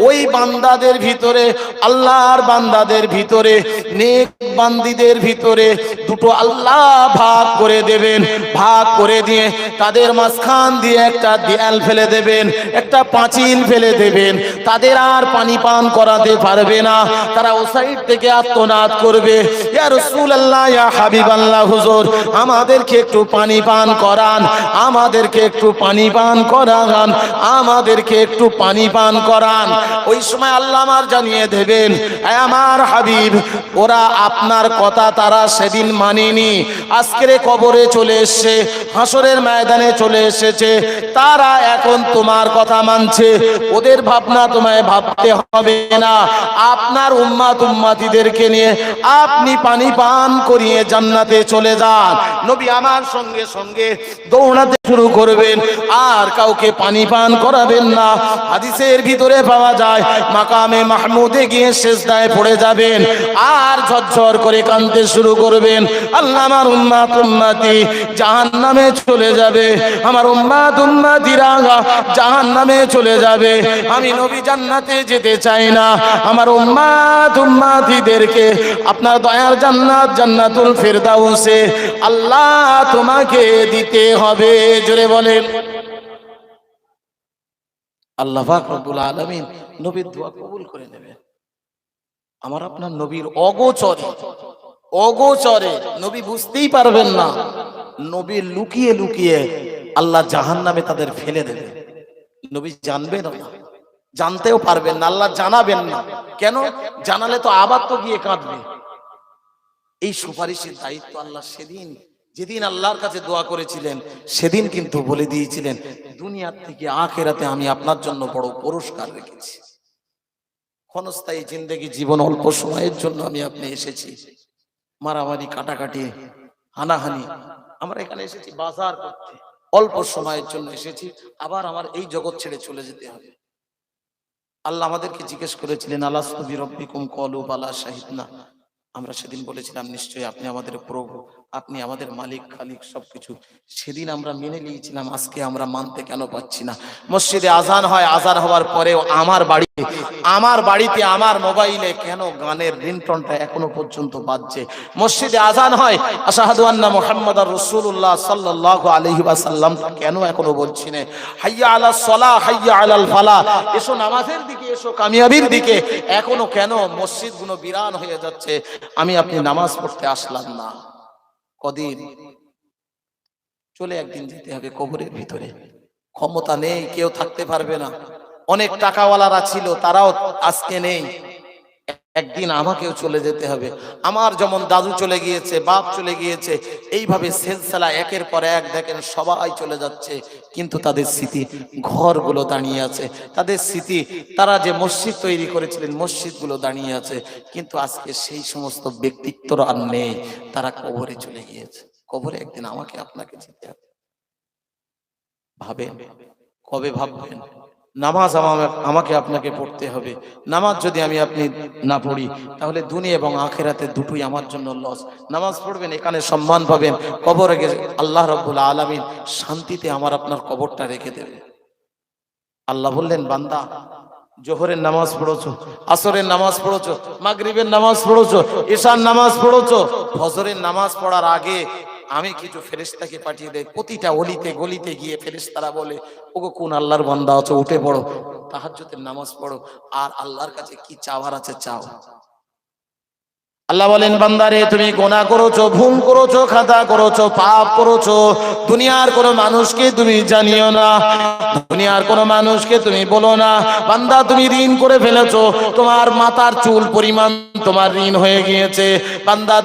ওই বান্দাদের ভিতরে, আল্লাহর বান্দাদের ভিতরে, নেক বান্দীদের ভিতরে দুটো আল্লাহ ভাগ করে দেবেন। ভাগ করে দিয়ে তাদের মাঝখান দিয়ে একটা দেয়াল ফেলে দেবেন, একটা পাঁচিল ফেলে দেবেন। তাদের আর পানি পান করাতে পারবে না। তারা ও সাইড থেকে আত্মনাদ করবে, ইয়া রাসূলুল্লাহ, ইয়া হাবিবাল্লাহ, হুজুর আমাদেরকে একটু পানি পান করান, আমাদেরকে একটু পানি পান করান, আমাদেরকে একটু পানি পান করান। ওই সময় আল্লাহ আমার জানিয়ে দেবেন, হে আমার হাবিব, ওরা আপনার কথা তারা সেদিন মানেনি, আজকের কবরে চলে এসেছে, হাসরের ময়দানে চলে এসেছে, তারা এখন তোমার কথা মানছে। ওদের ভাবনা তোমায় ভাবতে হবে না। আপনার উম্মাত উম্মাতিদেরকে নিয়ে আপনি পানি পান করিয়ে জান্নাতে চলে যান। নবী আমার সঙ্গে সঙ্গে দৌড়াতে শুরু করবেন, আর কাউকে পানি পান করাবেন না। হাদিসের ভিতরে পাওয়া যায় মাকামে মাহমুদে গিয়ে সিজদায় পড়ে যাবেন, আর ঝরঝর করে কাঁদতে শুরু করবেন, আল্লাহ আমার উম্মাত উম্মাতি জাহান্নামে চলে যাবে, আমার উম্মাত উম্মাতিরা জাহান্নামে চলে যাবে, আমি নবী জান্নাতে যেতে চাই না, আমার উম্মাত উম্মাতিদেরকে আপনার দয়ার জান্নাত, জান্নাতুল ফিরদাউসে আল্লাহ তোমাকে দিতে হবে। জোরে বলেন আল্লাহ পাক রব্বুল আলামিন নবীর দোয়া কবুল করে নেবেন। আমার আপনার নবীর অগোচরে, অগোচরে নবী বুঝতেই পারবেন না, নবী লুকিয়ে লুকিয়ে আল্লাহ জাহান্নামে তাদের ফেলে দেবে। নবী জানবেন না, জানতেও পারবেন না, আল্লাহ জানাবেন না। কেন জানালে তো আবার তো গিয়ে কাঁদবে। এই সুপারিশের দায়িত্ব আল্লাহ সেদিন, যেদিন আল্লাহর কাছে দোয়া করেছিলেন, সেদিন কিন্তু বলে দিয়েছিলেন, দুনিয়ার থেকে আখিরাতে আমি আপনার জন্য বড় পুরস্কার রেখেছি। ক্ষণস্থায়ী জিন্দেগি, জীবন অল্প সময়ের জন্য আমি আপনি এসেছি, মারামারি কাটাকাটি হানাহানি, আমরা এখানে এসেছি বাজার করতে, অল্প সময়ের জন্য এসেছি, আবার আমার এই জগৎ ছেড়ে চলে যেতে হবে। আল্লাহ আমাদেরকে জিজ্ঞেস করেছিলেন, আলাস্তু বিরব্বিকুম ক্বালু বালা শাহিদনা। আমরা সেদিন বলেছিলাম নিশ্চয়ই আপনি আমাদের প্রভু, আপনি আমাদের মালিক খালিক সবকিছু। সেদিন আমরা মেনে নিয়েছিলাম, আজকে আমরা মানতে কেন পাচ্ছি না? মসজিদে আজান হয়, আজান হওয়ার পরেও আমার বাড়িতে আমার মোবাইলে কেন গানের রিংটোনটা এখনো পর্যন্ত বাজছে? মসজিদে আজান হয়, আশহাদু আন্না মুহাম্মাদার রাসূলুল্লাহ সাল্লাল্লাহু আলাইহি ওয়াসাল্লাম কেন এখনো বলছি না? হাইয়া আলাস সালাহ, হাইয়া আলাল ফালাহ, এসো নামাজের দিকে, এসো কামিয়াবির দিকে, এখনো কেন মসজিদগুলো বিরান হয়ে যাচ্ছে? আমি আপনি নামাজ পড়তে আসলাম না। কদিন চলে একদিন যেতে হবে কবরের ভিতরে। ক্ষমতা নেই, কেউ থাকতে পারবে না। অনেক টাকাওয়ালারা ছিল, তারাও আজকে নেই। একদিন আমাকেও চলে যেতে হবে। আমার যেমন দাদু চলে গিয়েছে, বাপ চলে গিয়েছে, এইভাবে সিলসিলা একের পর এক দেখেন সবাই চলে যাচ্ছে, কিন্তু তাদের স্মৃতি ঘরগুলো দাঁড়িয়ে আছে, তাদের স্মৃতি তারা যে মসজিদ তৈরি করেছিলেন মসজিদগুলো দাঁড়িয়ে আছে, কিন্তু আজকে সেই সমস্ত ব্যক্তিত্বরা আর নেই, তারা কবরে চলে গিয়েছে। কবরে একদিন আমাকে আপনাকে যেতে হবে। ভাবেন, কবে ভাববেন? নামাজ আমাকে আপনাকে পড়তে হবে। নামাজ যদি আমি আপনি না পড়ি, তাহলে দুনিয়া এবং আখিরাতে দুটোই আমার জন্য লস। নামাজ পড়বেন, এখানে সম্মান পাবেন, কবরে গেলে আল্লাহ রাব্বুল আলামিন শান্তিতে আমার আপনার কবরটা রেখে দেবে। আল্লাহ বললেন, বান্দা জোহরের নামাজ পড়েছো, আসরের নামাজ পড়েছো, মাগরিবের নামাজ পড়েছো, ঈশার নামাজ পড়েছো, ফজরের নামাজ পড়ার আগে আমি কিছু ফেরেশতাকে পাঠিয়ে দেই, প্রতিটা অলিতে গলিতে গিয়ে ফেরেশতারা বলে, ওগো কোন আল্লাহর বান্দা আছো, উঠে পড়ো, তাহাজ্জুদের নামাজ পড়ো, আর আল্লাহর কাছে কি চাওয়ার আছে চাও। আল্লাহ বলেন, বান্দারে তুমি গুনাহ করেছো, ভুল করেছো, খাতা করেছো, পাপ করেছো, দুনিয়ার কোনো মানুষকে তুমি জানিও না, দুনিয়ার কোনো মানুষকে তুমি বলো না। বান্দা তুমি ঋণ করে ফেলেছো, তোমার মাথার চুল পরিমাণ তোমার ঋণ হয়ে গিয়েছে। বান্দা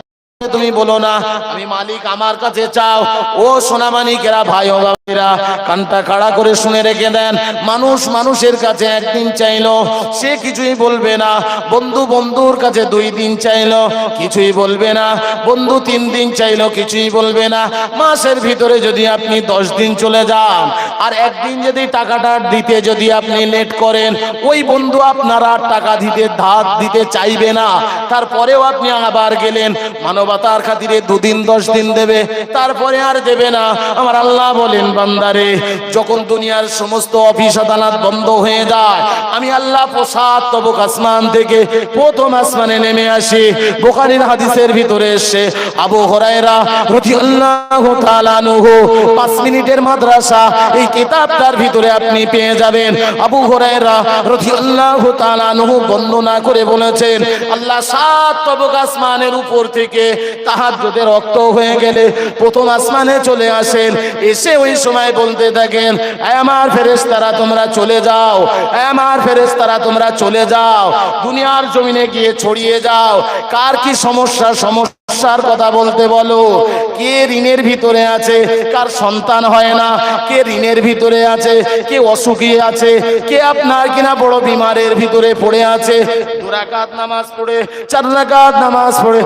তুমি বলো না আমি মালিক, আমার কাছে চাও। ও সোনামানিকেরা, ভাই ও বাবারা, কানটা খাড়া করে শুনে রেখে দেন। মানুষ মানুষের কাছে একদিন চাইলো, সে কিছুই বলবে না। বন্ধু বন্ধুর কাছে 2 দিন চাইলো, কিছুই বলবে না। বন্ধু 3 দিন চাইলো, কিছুই বলবে না। মাসের ভিতরে যদি আপনি 10 দিন চলে যান আর একদিন যদি টাকাটা দিতে যদি আপনি লেট করেন, ওই বন্ধু আপনার আর টাকা দিতে ধার দিতে চাইবে না। তারপরেও আপনি আবার গেলেন, মানবতার খাতিরে 2 দিন 10 দিন দেবে, তারপরে আর দেবে না। আমার আল্লাহ বলেন, বান্দারে, যখন দুনিয়ার সমস্ত অফিস আদালত বন্ধ হয়ে যায়, আমি আল্লাহ 7 তবক আসমান থেকে প্রথম আসমানে নেমে আসি। বুখারীর হাদিসের ভিতরে এসেছে, আবু হুরায়রা রাদিয়াল্লাহু তাআলা আনহু 5 মিনিটের মাদ্রাসা এই কিতাবটার ভিতরে আপনি পেয়ে যাবেন। আবু হুরায়রা রাদিয়াল্লাহু তাআলা আনহু বর্ণনা করে বলেছেন, আল্লাহ 7 তবক আসমানের উপর থেকে তাহাজ্জুদের রক্ত হয়ে গেলে প্রথম আসমানে চলে আসেন। এসে ওই সময় বলতে থাকেন, হে আমার ফেরেশতারা তোমরা চলে যাও, হে আমার ফেরেশতারা তোমরা চলে যাও, দুনিয়ার জমিনে গিয়ে ছড়িয়ে যাও। কার কি সমস্যা, সমস্যার কথা বলতে বলো। কে ঋণের ভিতরে আছে, কার সন্তান হয় না, কে ঋণের ভিতরে আছে, কে অসুখী আছে, কে আপনার কিনা বড় বিমারের ভিতরে পড়ে আছে। 2 রাকাত নামাজ পড়ে, 4 রাকাত নামাজ পড়ে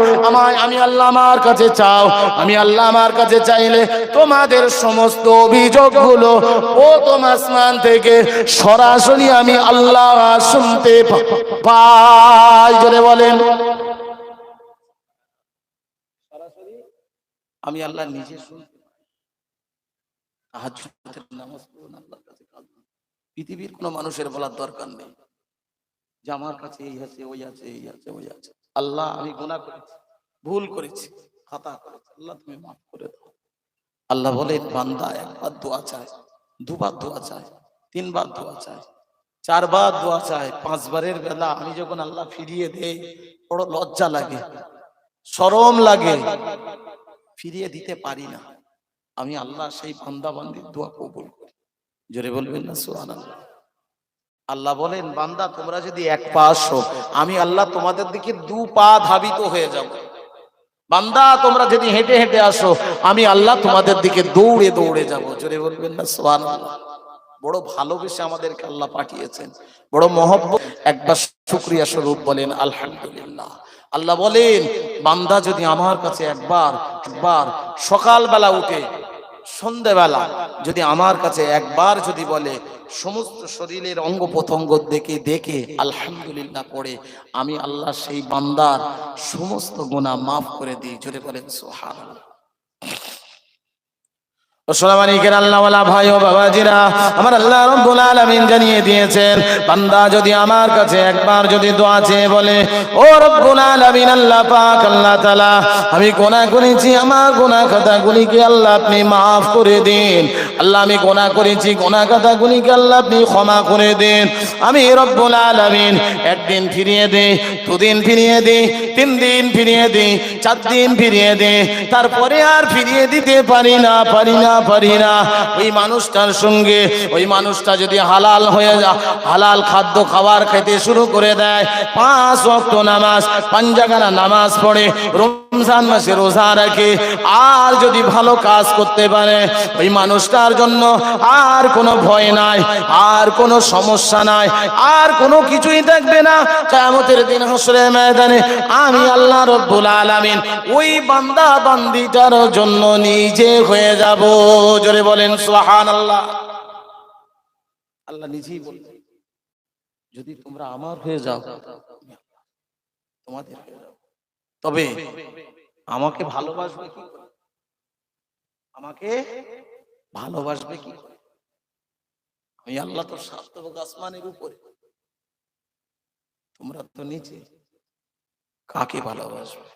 আমি আল্লাহ আমার কাছে চাও। আমি আল্লাহ আমার কাছে চাইলে তোমাদের সমস্ত অভিযোগগুলো প্রথম আসমান থেকে সরাসরি আমি আল্লাহ শুনতে পাই। জোরে বলেন, সরাসরি আমি আল্লাহ নিজে শুনতে পাই। তাহাজ্জুদের নামাজ পড়ুন, আল্লাহর কাছে কাঁদুন। পৃথিবীর কোনো মানুষের বলার দরকার নেই যে আমার কাছে এই আছে, ওই আছে, এই আছে, ওই আছে। আল্লাহ, আমি গুনাহ করেছি, ভুল করেছি, খাতা করেছি, আল্লাহ তুমি মাফ করে দাও। আল্লাহ বলেন, বান্দা 1 বার দোয়া চায়, 2 বার দোয়া চায়, 3 বার দোয়া চায়, 4 বার দোয়া চায়, 5 বারের বেলা আমি যখন আল্লাহ ফিরিয়ে দেই, বড় লজ্জা লাগে, শরম লাগে, ফিরিয়ে দিতে পারি না। আমি আল্লাহ সেই বান্দা বান্দির দোয়া কবুল করি। জোরে বলবেন না সুবহানাল্লাহ। আল্লাহ বলেন, বান্দা তোমরা যদি 1 পা আসো, আমি আল্লাহ তোমাদের দিকে 2 পা ধাবিত হয়ে যাব। বান্দা তোমরা যদি হেঁটে হেঁটে আসো, আমি আল্লাহ তোমাদের দিকে দৌড়ে দৌড়ে যাব। জোরে বলবেন না সুবহানাল্লাহ। বড় ভালোবেসে আমাদেরকে আল্লাহ পাঠিয়েছেন, বড় মহব্বত। একবার শুকরিয়া স্বরূপ বলেন আলহামদুলিল্লাহ। আল্লাহ বলেন, বান্দা যদি আমার কাছে একবার সকালবেলা উঠে সন্ধ্যেবেলা যদি আমার কাছে একবার যদি বলে, সমস্ত শরীরের অঙ্গ প্রত্যঙ্গ দেখে আলহামদুলিল্লাহ পড়ে, আমি আল্লাহ সেই বান্দার সমস্ত গুনাহ মাফ করে দিই। জোরে বলেন সুবহানাল্লাহ। সোনামানিকের আল্লাহওয়ালা ভাই ও বাবাজিরা, আমার আল্লাহ রাব্বুল আলামিন জানিয়ে দিয়েছেন, বান্দা যদি আমার কাছে একবার যদি দোয়া চেয়ে বলে, ও রব্বুল আলামিন, আল্লাহ পাক, আল্লাহ তাআলা, আমি গুনাহ করেছি, আমার গুনাহ খাতাগুলিকে আল্লাহ আপনি মাফ করে দিন। আল্লাহ, আমি গুনাহ করেছি, গুনাহ খাতাগুলিকে আল্লাহ আপনি ক্ষমা করে দিন। আমি রব্বুল আলামিন 1 দিন ফিরিয়ে দিই, 2 দিন ফিরিয়ে দিই, 3 দিন ফিরিয়ে দিই, 4 দিন ফিরিয়ে দিই, তারপরে আর ফিরিয়ে দিতে পারি না। ওই মানুষটার সঙ্গে ওই মানুষটা যদি হালাল হয়ে যায়, হালাল খাদ্য খাবার খেতে শুরু করে দেয়, 5 ওয়াক্ত নামাজ, 5 জায়গার নামাজ পড়ে, রমজান মাসে রোজা রাখে, আর যদি ভালো কাজ করতে পারে, ওই মানুষটার জন্য আর কোনো ভয় নাই, আর কোনো সমস্যা নাই, আর কোনো কিছুই থাকবে না। কিয়ামতের দিন হাসরের ময়দানে আমি আল্লাহ রাব্বুল আলামিন ওই বান্দা বান্দিটার জন্য নিজে হয়ে যাব। জোরে বলেন সুবহানাল্লাহ। আল্লাহ নিজেই বললেন, যদি তোমরা আমার হয়ে যাও, তোমাদের হয়ে যাও। তবে আমাকে ভালোবাসবে কি করে? আমাকে ভালোবাসবে কি করে? আমি আল্লাহ তো 7 তবক আসমানের উপরে, তোমরা তো নিচে, কাকে ভালোবাসবে?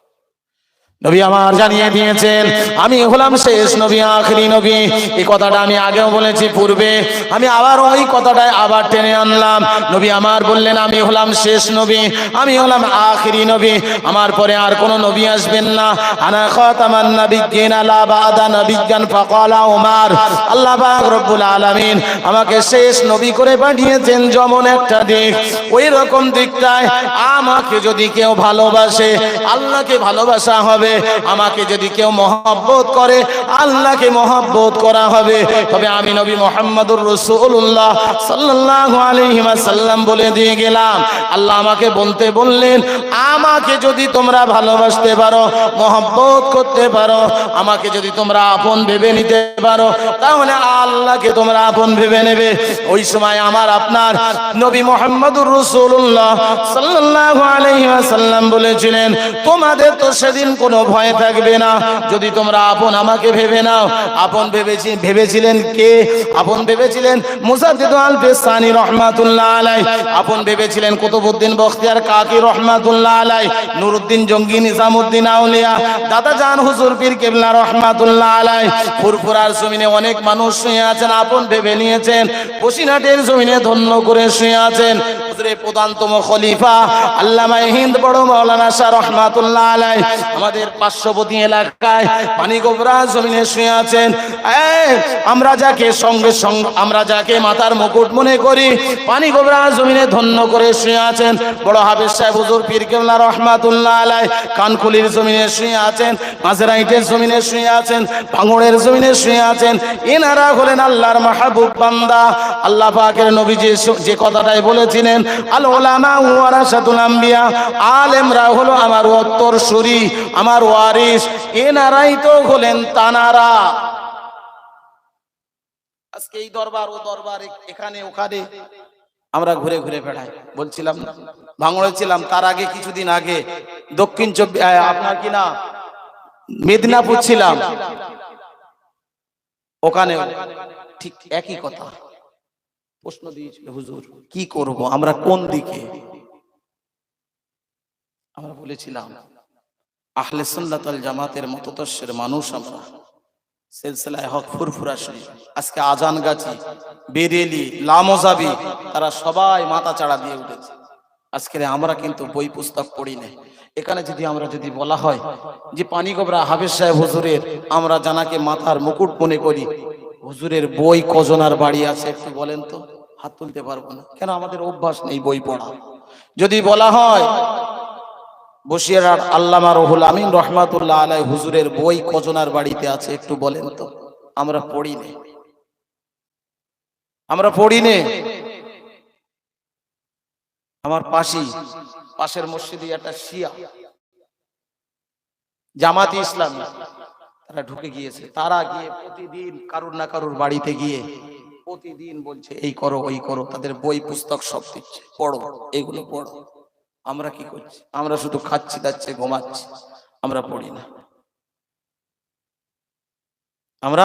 নবী আমার জানিয়ে দিয়েছেন, আমি হলাম শেষ নবী, আখেরি নবী। এই কথাটা আমি আগেও বলেছি পূর্বে, আমি আবার ওই কথাটাই আবার টেনে আনলাম। নবী আমার বললেন, আমি হলাম শেষ নবী, আমি হলাম আখেরি নবী, আমার পরে আর কোন নবী আসবেন না। আনা খাতামান নাবিয়্যিন লা বা'দা নাবিয়্যান ফাকালা উমর। আল্লাহ পাক রব্বুল আলামিন আমাকে শেষ নবী করে পাঠিয়েছেন। যেমন একটা দিক, ওই রকম দিকটায় আমাকে যদি কেউ ভালোবাসে, আল্লাহকে ভালোবাসা হবে, হবে। আমাকে যদি কেউ মহব্বত করে আল্লাহকে মহব্বত করা হবে। তবে আমি নবী মুহাম্মদুর রাসূলুল্লাহ সাল্লাল্লাহু আলাইহি ওয়াসাল্লাম বলে দিয়ে গেলাম, আল্লাহ আমাকে বলতে বললেন, আমাকে যদি তোমরা ভালোবাসতে পারো, মহব্বত করতে পারো, আমাকে যদি তোমরা আপন ভেবে নিতে পারো, তাহলে আল্লাহকে তোমরা আপন ভেবে নেবে। ওই সময় আমার আপনার নবী মুহাম্মদুর রাসূলুল্লাহ সাল্লাল্লাহু আলাইহি ওয়াসাল্লাম বলেছিলেন, তোমাদের তো সেদিন কোনো ভয় থাকবে না যদি তোমরা আপন আমাকে ভেবে নাও। আপন ভেবেছিলেন কে? আপন ভেবেছিলেন মুজাদ্দিদ আল-ফিসানি রাহমাতুল্লাহ আলাইহি, আপন ভেবেছিলেন কুতুবউদ্দিন বখতিয়ার কাকি রাহমাতুল্লাহ আলাইহি, নুরউদ্দিন জঙ্গি, নিজামউদ্দিন আউলিয়া, দাদা জান হুজুর পীর কেবলা রাহমাতুল্লাহ আলাইহি। ফুরফুরার জমিনে অনেক মানুষ শুয়ে আছেন, আপন ভেবে নিয়েছেন। বসিরহাটের জমিনে ধন্য করে শুয়ে আছেন হুজুরের প্রধানতম খলিফা আল্লামা হিন্দ বড় মাওলানা শাহ রাহমাতুল্লাহ আলাইহি। আমাদের পার্শ্ববর্তী এলাকায় পানিগোবরা জমিনে শুয়ে আছেন। আমরা যাকে আমরা যাকে মাথার মুকুট মনে করি, পানিগোবরা জমিনে ধন্য করে শুয়ে আছেন বড় হাফেজ সাহেব হুজুর পীর কেবলা রাহমাতুল্লাহ আলাইহি। কানকুলির জমিনে শুয়ে আছেন, মাঝরাইটের জমিনে শুয়ে আছেন, ভাঙড়ের জমিনে শুয়ে আছেন। এনারা হলেন আল্লাহর মাহবুব বান্দা। আল্লাহ পাকের নবী যে কথাটাই বলেছিলেন, আল উলামা ওয়ারাসাতুল আম্বিয়া, আলেমরা হলো আমার উত্তরসূরি, আমার ওয়ারিস। এনারাই তো হলেন তানারা। আজকে এই দরবার ও দরবার, এখানে ওখানে আমরা ঘুরে ঘুরে বেড়াই। বলছিলাম না ভাঙড়ে ছিলাম, তার আগে কিছুদিন আগে দক্ষিণ আপনার কিনা মেদিনীপুর ছিলাম, ওখানে ঠিক একই কথা প্রশ্ন দিয়েছিল, হুজুর কি করব, আমরা কোন দিকে? আমরা বলেছিলাম আহলে সুন্নাত ওয়াল জামাতের মতদর্শের মানুষ আমরা, সিলসিলায়ে হক ফুরফুরা শরীফ, আজকে আজান গাছি, বেরেলি, লামোজাবি, তারা সবাই মাথা চাড়া দিয়ে উঠেছে। আজকে আমরা কিন্তু বই পুস্তক পড়ি না। এখানে যদি বলা হয় যে পানিগোবরা হাফেজ সাহেব হুজুরের আমরা জানাকে মাথার মুকুট মনে করি, হুজুরের বই কজনার বাড়ি আছে একটু বলেন তো? হাত তুলতে পারবো না, কেন? আমাদের অভ্যাস নেই বই পড়া। যদি বলা হয় বসিরহাট আল্লামা রুহুল আমিন রাহমাতুল্লাহ আলাইহি হুজুরের বই কজনার বাড়িতে আছে একটু বলেন তো? আমরা পড়ি না, আমরা পড়ি না। আমার পাশের মসজিদে একটা শিয়া জামাতি ইসলামী তারা ঢুকে গিয়েছে। তারা গিয়ে প্রতিদিন কারুর না কারুর বাড়িতে গিয়ে প্রতিদিন বলছে এই করো ওই করো, তাদের বই পুস্তক সব দিচ্ছে, পড়ো এগুলো পড়ো। আমরা কি করছি? আমরা শুধু খাচ্ছি দাচ্ছি ঘুমাচ্ছি, আমরা পড়ি না। আমরা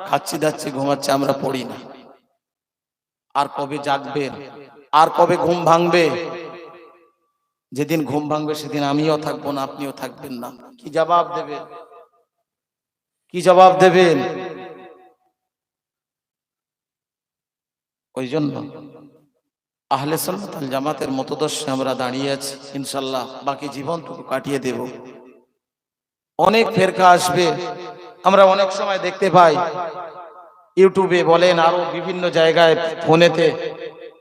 খাচ্ছি দাচ্ছি ঘুমাচ্ছি, আমরা পড়ি না। আর কবে জাগবেন? আর কবে ঘুম ভাঙবে? যেদিন ঘুম ভাঙবে সেদিন আমিও থাকবো না, আপনিও থাকবেন না। কি জবাব দেবেন? কি জবাব দেবেন? ওই জন্য আহলে সুন্নাত ওয়াল জামাতের মতদর্শে আমরা দাঁড়িয়ে আছি, ইনশাআল্লাহ বাকি জীবনটুকু কাটিয়ে দেব। অনেক ফেরকা আসবে, আমরা অনেক সময় দেখতে পাই ইউটিউবে বলেন আরো বিভিন্ন জায়গায় ফোনেতে,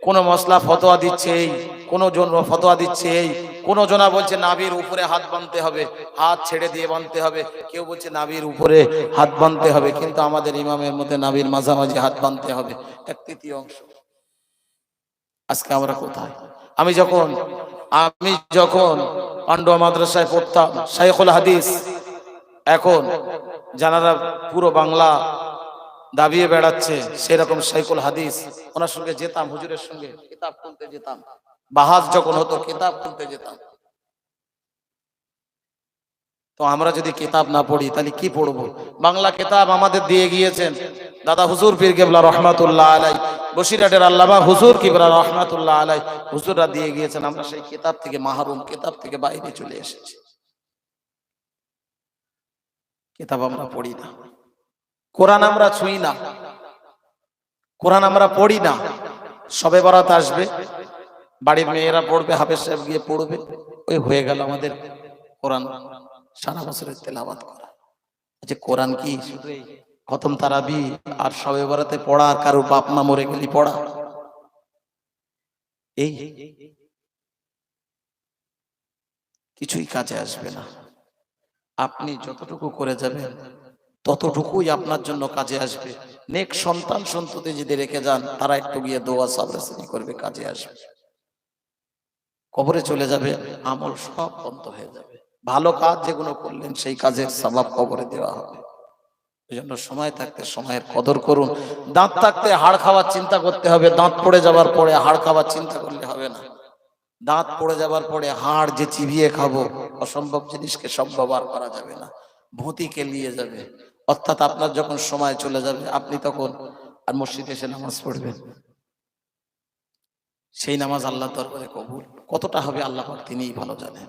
কোন মশলা ফতোয়া দিচ্ছে এই, কোন জন ফতোয়া দিচ্ছে এই, কোন জনা বলছে নাভির উপরে হাত বাঁধতে হবে, হাত ছেড়ে দিয়ে বাঁধতে হবে, কেউ বলছে নাভির উপরে হাত বাঁধতে হবে, কিন্তু আমাদের ইমামের মধ্যে নাভির মাঝামাঝি হাত বাঁধতে হবে, 1/3 অংশ। আজকে আমরা কোথায়? আমি যখন পান্ডুয়া মাদ্রাসায় পড়তাম, শাইখুল হাদিস, এখন যারা পুরো বাংলা দাবিয়ে বেড়াচ্ছে সেরকম শাইখুল হাদিস, ওনার সঙ্গে যেতাম, হুজুরের সঙ্গে কিতাব খুলতে যেতাম, বাহাস যখন হতো কিতাব খুলতে যেতাম। তো আমরা যদি কিতাব না পড়ি তাহলে কি পড়বো? বাংলা কিতাব আমাদের দিয়ে গিয়েছেন দাদা হুজুর পীর কেবলা রহমাতুল্লাহ আলাইহি, বসিরহাটের আল্লামা হুজুর কেবলা রহমাতুল্লাহ আলাইহি, হুজুররা দিয়ে গিয়েছেন। আমরা সেই কিতাব থেকে মাহরুম, কিতাব থেকে বাইরে চলে এসেছি। কিতাব আমরা পড়ি না, কোরআন আমরা ছুঁই না, কোরআন আমরা পড়ি না। শবে বরাত আসবে, বাড়ির মেয়েরা পড়বে, হাফেজ সাহেব গিয়ে পড়বে, ওই হয়ে গেল আমাদের কোরআন সারা বছরের তেলাওয়াত করা। আচ্ছা কোরআন কি শুধু খতম তারাবি আর শবে বরাতে পড়া, আর কারোর বাপ মা মরে গেলি পড়া? এই কিছুই কাজে আসবে না। আপনি যতটুকু করে যাবেন ততটুকুই আপনার জন্য কাজে আসবে। নেক সন্তান সন্ততি যদি রেখে যান, তারা একটু গিয়ে দোয়া সাবরাসানি করবে, কাজে আসবে। কবরে চলে যাবে, আমল সব বন্ধ হয়ে যাবে। ভালো কাজ যেগুলো করলেন সেই কাজের সওয়াব কবরে দেওয়া হবে। এই জন্য সময় থাকতে সময়ের কদর করুন। দাঁত থাকতে হাড় খাওয়ার চিন্তা করতে হবে, দাঁত পড়ে যাবার পরে হাড় খাওয়ার চিন্তা করলে হবে না। দাঁত পড়ে যাবার পরে হাড় যে চিবিয়ে খাবো, অসম্ভব জিনিসকে সব ব্যবহার করা যাবে না, ভূতিকে নিয়ে যাবে। অর্থাৎ আপনার যখন সময় চলে যাবে, আপনি তখন আর মসজিদে এসে নামাজ পড়বেন, সেই নামাজ আল্লাহ দরবারে কবুল কতটা হবে আল্লাহ পাক তিনিই ভালো জানেন।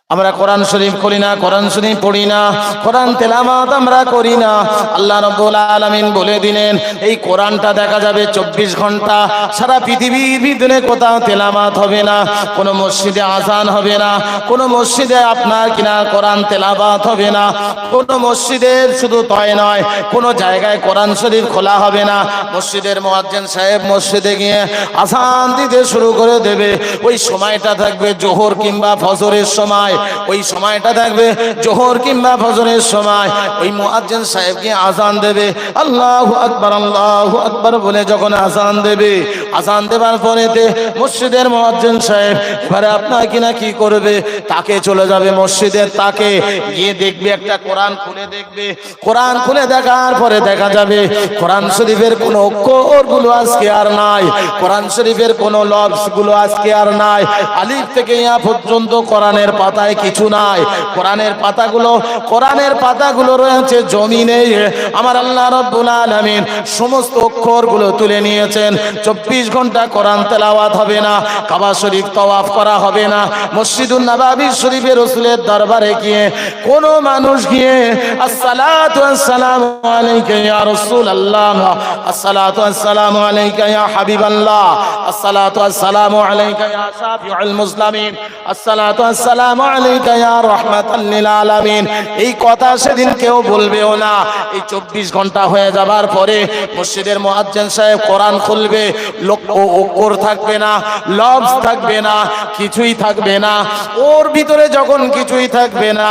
আমরা কোরআন শরীফ করি না, কোরআন শরীফ পড়ি না, কোরআন তেলাওয়াত আমরা করি না। আল্লাহ রাব্বুল আলামিন বলে দিলেন এই কোরআনটা দেখা যাবে 24 ঘন্টা সারা পৃথিবীর ভিতরে কোথাও তেলাওয়াত হবে না, কোনো মসজিদে আযান হবে না, কোনো মসজিদে আপনার কিনা কোরআন তেলাওয়াত হবে না, কোনো মসজিদে শুধু তাই নয়, কোনো জায়গায় কোরআন শরীফ খোলা হবে না। মসজিদের মুয়াজ্জিন সাহেব মসজিদে গিয়ে আযান দিতে শুরু করে দেবে, ওই সময়টা থাকবে জোহর কিংবা ফজরের সময়, ওই সময়টা থাকবে জোহর কিংবা ফজরের সময়। ওই মুয়াজ্জিন সাহেব কি আযান দেবে, আল্লাহু আকবার বলে যখন আযান দেবে, আযান দেবার পরেতে মসজিদের মুয়াজ্জিন সাহেব এবারে আপনার কিনা কি করবে, তাকে চলে যাবে মসজিদের, তাকে গিয়ে দেখবে একটা কোরআন খুলে দেখবে। কোরআন খুলে দেখার পরে দেখা যাবে কোরআন শরীফের কোনো অক্ষরগুলো আজকে আর নাই, কোরআন শরীফের কোনো লফজগুলো আজকে আর নাই, আলিফ থেকে ইয়া পর্যন্ত কোরআনের পাতায় কিছু নাই। কোরআনের পাতাগুলো রয়েছে জমিনে। আমার আল্লাহ রাব্বুল আলামিন সমস্ত অক্ষরগুলো তুলে নিয়েছেন। 24 ঘন্টা কোরআন তেলাওয়াত হবে না, কাবা শরীফ তওয়াফ করা হবে না, মসজিদুন নববী শরীফে রাসূলের দরবারে গিয়ে কোন মানুষ গিয়ে আসসালাতু ওয়াসসালামু আলাইকা ইয়া রাসূলুল্লাহ, আসসালাতু ওয়াসসালামু আলাইকা ইয়া হাবিবাল্লাহ, আসসালাতু ওয়াসসালামু আলাইকা ইয়া শাফিউল মুসলিমিন, আসসালাতু ওয়াসসালামু আলাইকা ইয়া রাহমাতাল লিল আলামিন, এই কথা সেদিন কেউ বলবেও না। এই 24 ঘন্টা হয়ে যাবার পরে মসজিদের মুয়াজ্জিন সাহেব কোরআন খুলবে, অক্ষর থাকবে না, লফজ থাকবে না, কিছুই থাকবে না। ওর ভিতরে যখন কিছুই থাকবে না,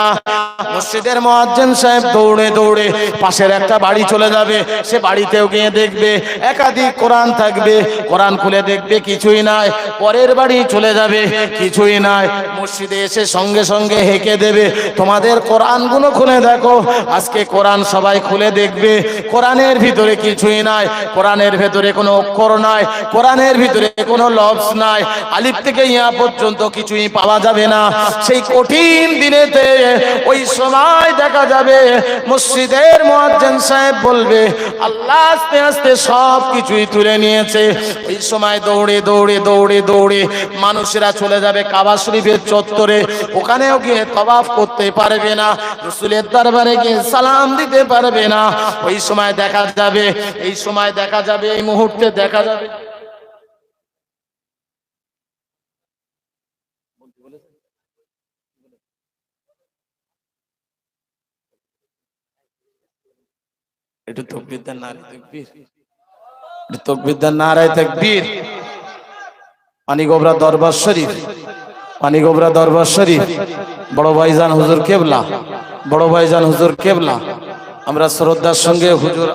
মসজিদের মুয়াজ্জিন সাহেব দৌড়ে দৌড়ে পাশের একটা বাড়ি চলে যাবে, সে বাড়িতেও গিয়ে দেখবে একাধিক কোরআন থাকবে, কোরআন খুলে দেখবে কিছুই নাই। পরের বাড়ি চলে যাবে, কিছুই নাই। মসজিদে এসে সঙ্গে সঙ্গে হেঁকে দেবে, তোমাদের কোরআনগুলো খুলে দেখো। আজকে কোরআন সবাই খুলে দেখবে, কোরআনের ভিতরে কিছুই নাই, কোরআনের ভিতরে কোনো অক্ষর নাই, কোরআনের ভিতরে কোনো লফজ নাই, আলিফ থেকে ইয়া পর্যন্ত কিছুই পাওয়া যাবে না। সেই কঠিন দিনেতে ওই সময় দেখা যাবে মসজিদের মুয়াজ্জিন সাহেব বলবে আল্লাহ আস্তে আস্তে সব কিছুই তুলে নিয়েছে। ওই সময় দৌড়ে দৌড়ে দৌড়ে দৌড়ে মানুষেরা চলে যাবে কাবা শরীফের চত্বরে, ওখানেও গিয়ে তওয়াফ করতে পারবে না, রাসূলের দরবারে গিয়ে সালাম দিতে পারবে না। ওই সময় দেখা যাবে, এই সময় দেখা যাবে, এই মুহূর্তে দেখা যাবে একটু তাকবীর দেন, নারে তাকবীর, একটু তাকবীর দেন, নারে তাকবীর। পানিগোবরা দরবার শরীফ, পানিগোবরা দরবার শরীফ, বড় ভাইজান হুজুর কেবলা, বড় ভাইজান হুজুর কেবলা, আমরা শ্রদ্ধার সঙ্গে হুজুর